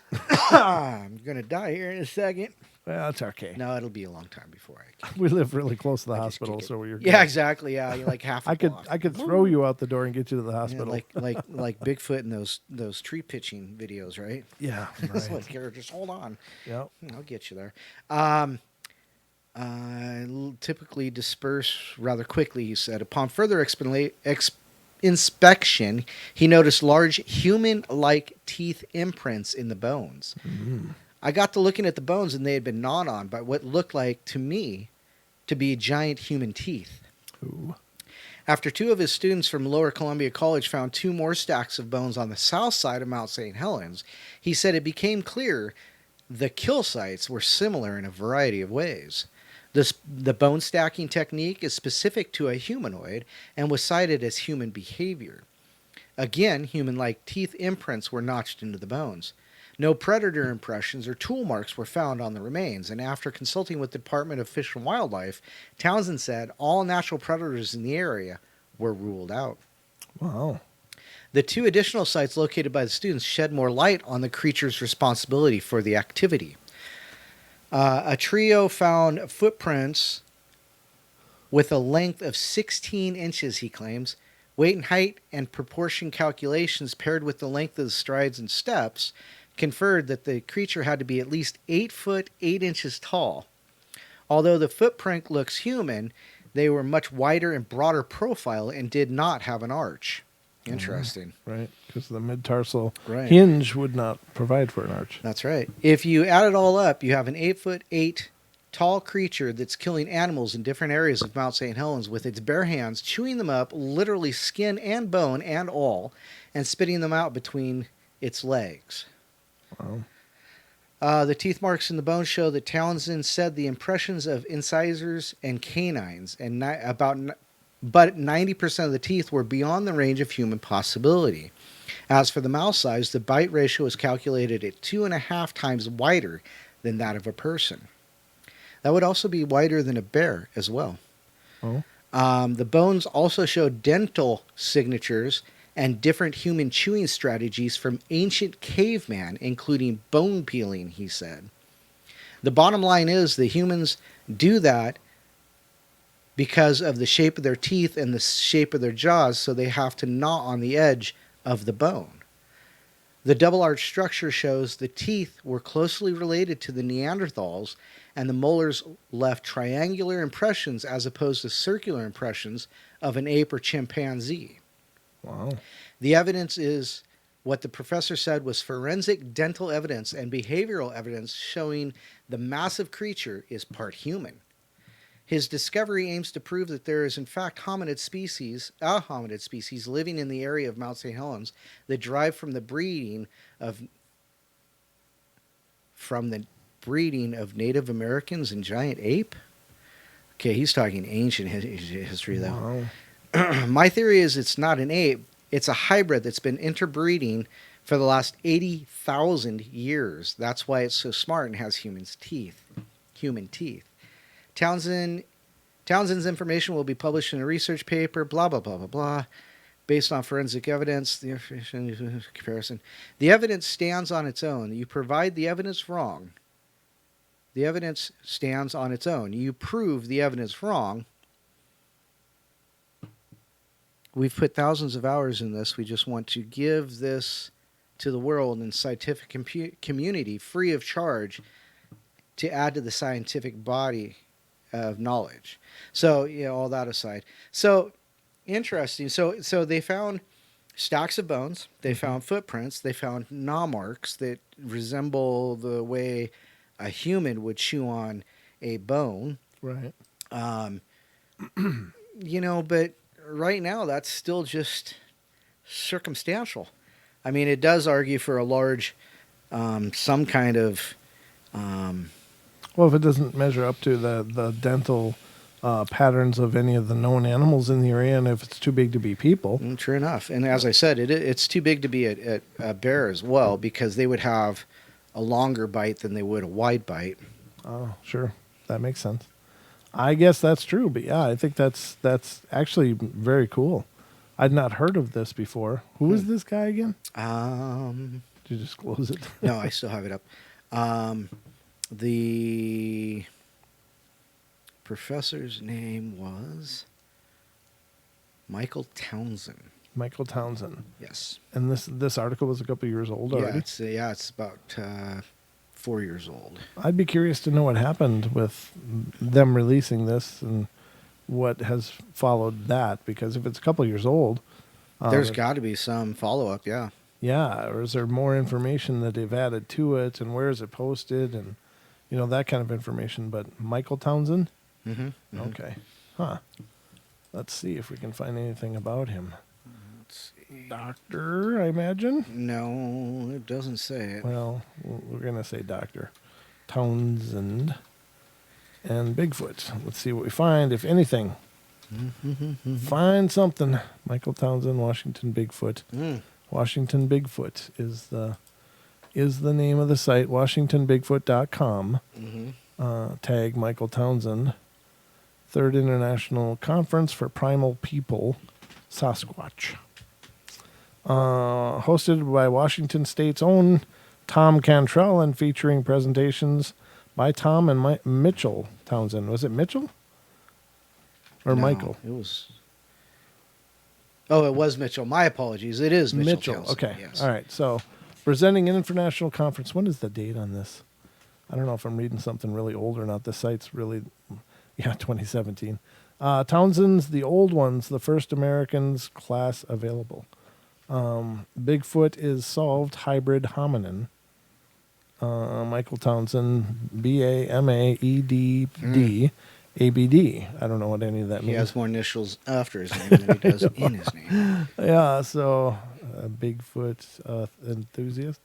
I'm going to die here in a second. Well, it's okay. No, it'll be a long time before I can. We live really close to the I just hospital, kick it. so you're Yeah, good. exactly. Yeah, you're like half a I could block. I could throw you out the door and get you to the Yeah, hospital. like Bigfoot in those tree pitching videos, right? Yeah, It's right. like, here, just hold on. Yep. I'll get you there. Typically disperse rather quickly, he said. Upon further inspection, he noticed large human-like teeth imprints in the bones. I got to looking at the bones, and they had been gnawed on by what looked like to me to be giant human teeth. Ooh. After two of his students from Lower Columbia College found two more stacks of bones on the south side of Mount St. Helens, he said it became clear the kill sites were similar in a variety of ways. The bone stacking technique is specific to a humanoid and was cited as human behavior. Again, human-like teeth imprints were notched into the bones. No predator impressions or tool marks were found on the remains, and after consulting with the Department of Fish and Wildlife, Townsend said all natural predators in the area were ruled out. Wow. The two additional sites located by the students shed more light on the creature's responsibility for the activity. A trio found footprints with a length of 16 inches, he claims. Weight and height and proportion calculations paired with the length of the strides and steps conferred that the creature had to be at least 8 foot 8 inches tall. Although the footprint looks human, they were much wider and broader profile and did not have an arch. Interesting. Right, because the mid-tarsal Right. hinge would not provide for an arch. That's right. If you add it all up, you have an 8 foot 8 tall creature that's killing animals in different areas of Mount St. Helens with its bare hands, chewing them up, literally skin and bone and all, and spitting them out between its legs. Wow. The teeth marks in the bone show that Townsend said the impressions of incisors and canines, and but 90% of the teeth were beyond the range of human possibility. As for the mouth size, the bite ratio is calculated at 2.5 times wider than that of a person. That would also be wider than a bear as well. Oh. The bones also show dental signatures and different human chewing strategies from ancient caveman, including bone peeling, he said. The bottom line is the humans do that because of the shape of their teeth and the shape of their jaws, so they have to gnaw on the edge of the bone. The double arch structure shows the teeth were closely related to the Neanderthals, and the molars left triangular impressions as opposed to circular impressions of an ape or chimpanzee. Wow. The evidence is what the professor said was forensic dental evidence and behavioral evidence showing the massive creature is part human. His discovery aims to prove that there is in fact a hominid species living in the area of Mount St. Helens that derive from the breeding of Native Americans and giant ape. Okay, he's talking ancient history though. Wow. My theory is it's not an ape. It's a hybrid that's been interbreeding for the last 80,000 years. That's why it's so smart and has human teeth. Townsend's information will be published in a research paper, blah, blah, blah, blah, blah, based on forensic evidence, the information comparison. The evidence stands on its own. You provide the evidence wrong. The evidence stands on its own. You prove the evidence wrong. We've put thousands of hours in this. We just want to give this to the world and scientific community free of charge to add to the scientific body of knowledge. So, all that aside. So, interesting. So they found stacks of bones. They found footprints. They found gnaw marks that resemble the way a human would chew on a bone. Right. But right now that's still just circumstantial. I mean, it does argue for a large, some kind of... Well, if it doesn't measure up to the dental patterns of any of the known animals in the area, and if it's too big to be people. True enough. And as I said, it's too big to be a bear as well, because they would have a longer bite than they would a wide bite. Oh, sure. That makes sense. I guess that's true, but yeah, I think that's actually very cool. I'd not heard of this before. Who is this guy again? Did you disclose it? No, I still have it up. The professor's name was Michael Townsend. Michael Townsend. Yes. And this article was a couple years old already? It's about 4 years old. I'd be curious to know what happened with them releasing this and what has followed that, because if it's a couple years old... There's got to be some follow-up, yeah. Yeah, or is there more information that they've added to it, and where is it posted, and, that kind of information. But Michael Townsend? Mm-hmm. Okay. Huh. Let's see if we can find anything about him. Let's see. Doctor, I imagine? No, it doesn't say it. Well, we're going to say Doctor Townsend and Bigfoot. Let's see what we find, if anything. Find something. Michael Townsend, Washington Bigfoot. Washington Bigfoot is the name of the site. WashingtonBigfoot.com. Tag Michael Townsend. Third International Conference for Primal People, Sasquatch. Hosted by Washington State's own Tom Cantrell and featuring presentations by Tom and Mitchell Townsend. Was it Mitchell? Or No, Michael? It was... Oh, it was Mitchell. My apologies. It is Mitchell. Townsend. Okay. Yes. All right. So, presenting an international conference. When is the date on this? I don't know if I'm reading something really old or not. The site's really, 2017. Townsend's The Old Ones, the First Americans class available. Bigfoot is Solved Hybrid Hominin. Michael Townsend, BAMAEDD. ABD. I don't know what any of that means. He has more initials after his name than he does in his name. Yeah, so Bigfoot enthusiast.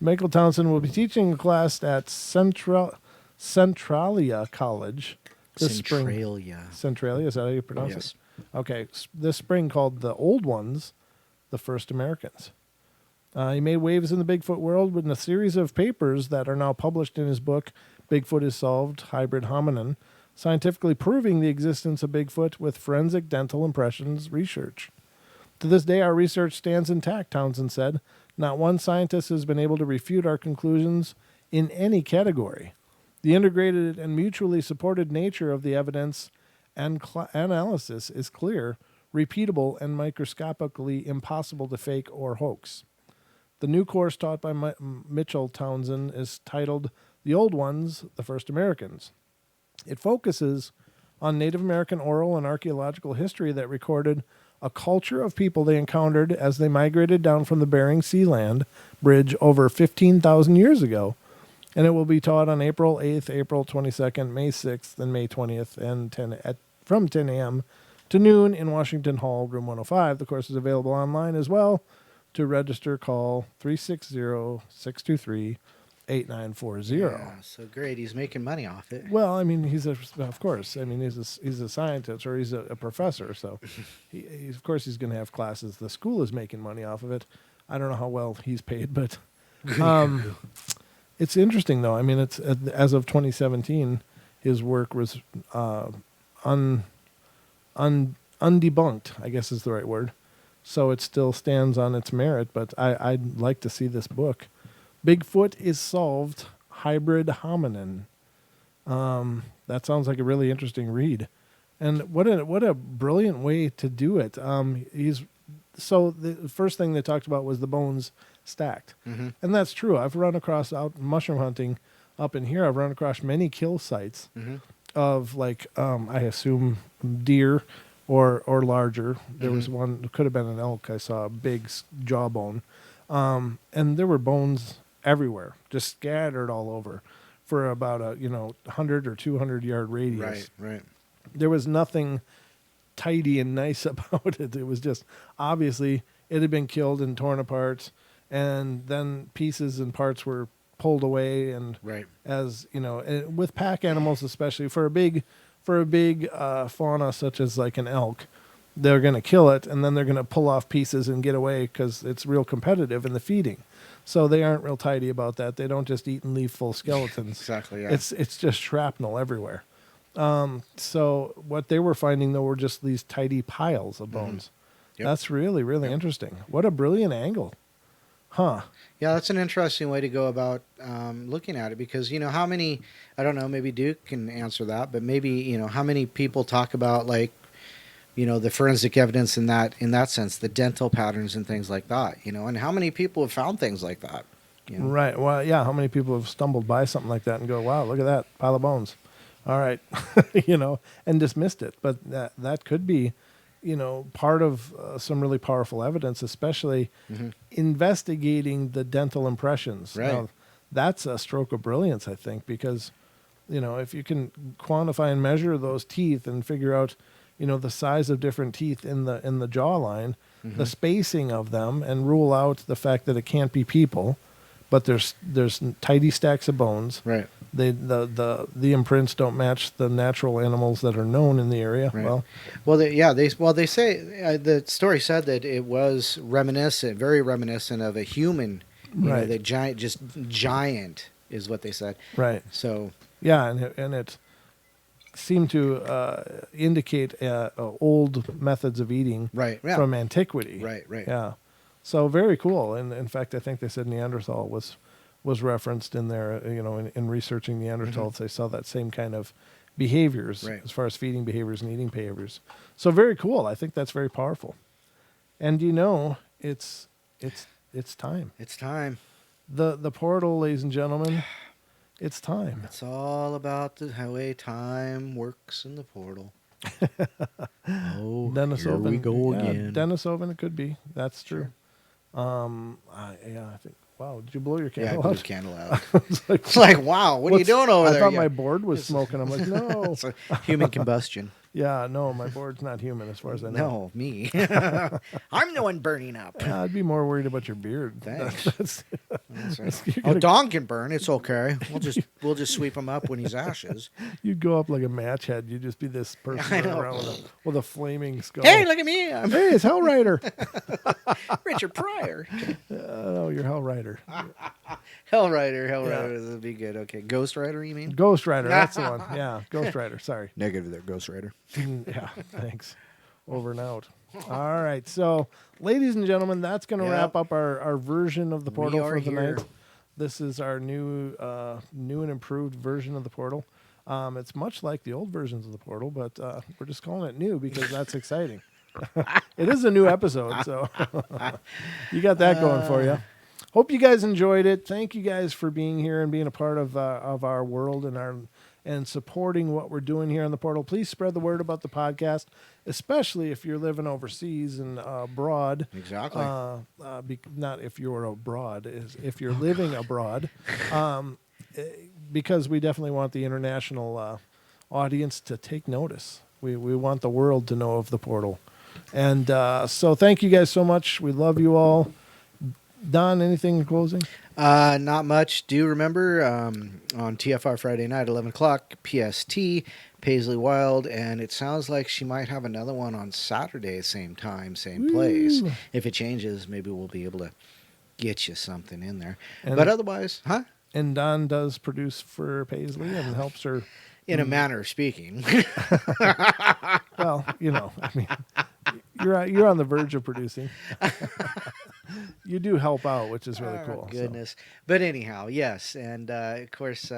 Michael Townsend will be teaching a class at Centralia College this spring. Centralia, is that how you pronounce Yes. it? Okay, this spring, called The Old Ones, the First Americans. He made waves in the Bigfoot world with a series of papers that are now published in his book, Bigfoot is Solved, Hybrid Hominin, scientifically proving the existence of Bigfoot with forensic dental impressions research. To this day, our research stands intact, Townsend said. Not one scientist has been able to refute our conclusions in any category. The integrated and mutually supported nature of the evidence and analysis is clear, repeatable, and microscopically impossible to fake or hoax. The new course taught by Mitchell Townsend is titled The Old Ones, the First Americans. It focuses on Native American oral and archaeological history that recorded a culture of people they encountered as they migrated down from the Bering Sea Land Bridge over 15,000 years ago. And it will be taught on April 8th, April 22nd, May 6th, and May 20th, and from 10 a.m. to noon in Washington Hall, room 105. The course is available online as well. To register, call 360-623-8940. Yeah, so great. He's making money off it. Well, I mean, he's a scientist, or he's a professor, so of course he's going to have classes. The school is making money off of it. I don't know how well he's paid, but it's interesting though. I mean, it's as of 2017, his work was undebunked, I guess is the right word. So it still stands on its merit, but I'd like to see this book. Bigfoot is Solved, Hybrid Hominin. That sounds like a really interesting read. And what a brilliant way to do it. So the first thing they talked about was the bones stacked. Mm-hmm. And that's true. I've run across, out mushroom hunting up in here, I've run across many kill sites of, like, I assume deer or larger. There was one, it could have been an elk. I saw a big jawbone. And there were bones everywhere, just scattered all over for about a 100 or 200 yard radius. Right. There was nothing tidy and nice about it. It was just, obviously it had been killed and torn apart, and then pieces and parts were pulled away. And as you know, with pack animals, especially for a big fauna such as like an elk, they're going to kill it and then they're going to pull off pieces and get away because it's real competitive in the feeding. So they aren't real tidy about that. They don't just eat and leave full skeletons. Exactly. Yeah. It's just shrapnel everywhere. So what they were finding though were just these tidy piles of bones. Yep. That's really, really interesting. What a brilliant angle. Huh. Yeah, that's an interesting way to go about looking at it because, how many, I don't know, maybe Duke can answer that, but maybe, how many people talk about like, the forensic evidence in that sense, the dental patterns and things like that, and how many people have found things like that? Right. Well, yeah. How many people have stumbled by something like that and go, wow, look at that pile of bones. All right. And dismissed it. But that could be, part of some really powerful evidence, especially investigating the dental impressions. Right. Now, that's a stroke of brilliance, I think, because, if you can quantify and measure those teeth and figure out, the size of different teeth in the jawline, the spacing of them, and rule out the fact that it can't be people, but there's tidy stacks of bones. Right. The imprints don't match the natural animals that are known in the area. Right. They say the story said that it was very reminiscent of a human. Right. The giant is what they said. Right. So. Yeah, and it seemed to indicate old methods of eating. Right. Yeah. From antiquity. Right. Right. Yeah. So very cool. And in fact, I think they said Neanderthal was referenced in there, in researching Neanderthals. They saw that same kind of behaviors as far as feeding behaviors and eating behaviors. So very cool. I think that's very powerful. And it's time. It's time. The portal, ladies and gentlemen, it's time. It's all about the way time works in the portal. Dennis here Oven. we go again. Dennis Oven, it could be. That's true. Sure. I think. Wow, did you blow your candle I out? blew the candle out. It's like, wow, what are you doing over there? I thought my board was smoking. I'm like, no. It's a human combustion. Yeah, no, my board's not human as far as I know. No, me. I'm the one burning up. I'd be more worried about your beard. Thanks. That's right. Don can burn. It's okay. We'll just sweep him up when he's ashes. You'd go up like a match head. You'd just be this person running around with a flaming skull. Hey, look at me. Hey, it's Hell Rider. Richard Pryor. No, you're Hell Rider. Hell Rider. This would be good. Okay. Ghost Rider, you mean? Ghost Rider. That's the one. Yeah, Ghost Rider. Sorry. Negative there, Ghost Rider. Yeah, thanks. Over and out. All right. So, ladies and gentlemen, that's going to wrap up our version of the portal for the night. This is our new and improved version of the portal. It's much like the old versions of the portal, but we're just calling it new because that's exciting. It is a new episode, so you got that going for you. Hope you guys enjoyed it. Thank you guys for being here and being a part of our world and supporting what we're doing here on the portal. Please spread the word about the podcast, especially if you're living overseas and abroad. Exactly. Not if you're abroad, if you're living abroad, because we definitely want the international audience to take notice. We want the world to know of the portal. And so thank you guys so much. We love you all. Don, anything in closing? Not much. Do remember on TFR Friday night, 11 o'clock PST, Paisley Wild, and it sounds like she might have another one on Saturday, same time, same place. If it changes, maybe we'll be able to get you something in there. But otherwise, And Don does produce for Paisley and helps her. In a manner of speaking. Well, I mean, you're on the verge of producing. You do help out, which is really cool. Goodness. So. But anyhow, yes. And of course,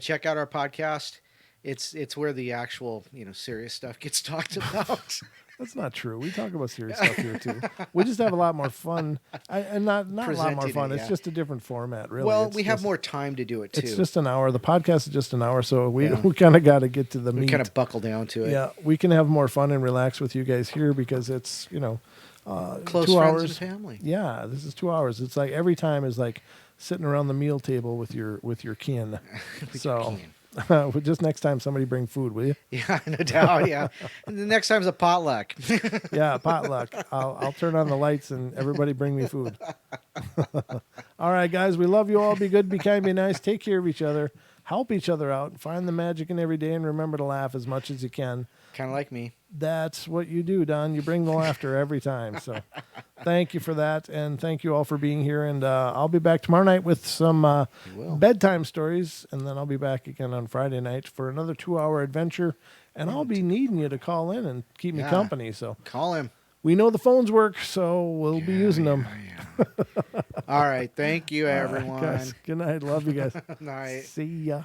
check out our podcast. It's where the actual, serious stuff gets talked about. That's not true. We talk about serious stuff here too. We just have a lot more fun, and not a lot more fun. It's just a different format, really. Well, we have more time to do it too. It's just an hour. The podcast is just an hour, so we kind of got to get to the meat. We kind of buckle down to it. Yeah, we can have more fun and relax with you guys here because it's close 2 friends hours. and family. Yeah, this is 2 hours. It's like every time is like sitting around the meal table with your kin. Just next time somebody bring food, will you? Yeah, no doubt. Yeah, and the next time's a potluck. Yeah, potluck. I'll turn on the lights and everybody bring me food. All right, guys, we love you all. Be good, be kind, be nice. Take care of each other. Help each other out. Find the magic in every day and remember to laugh as much as you can. Kind of like me. That's what you do, Don. You bring the laughter every time. So thank you for that. And thank you all for being here. And I'll be back tomorrow night with some bedtime stories. And then I'll be back again on Friday night for another 2-hour adventure. And I'll be needing you to call in and keep me company. So call him. we know the phones work, so we'll be using them. All right. Thank you, All right, everyone. guys. Good night. Love you guys. Night. See ya.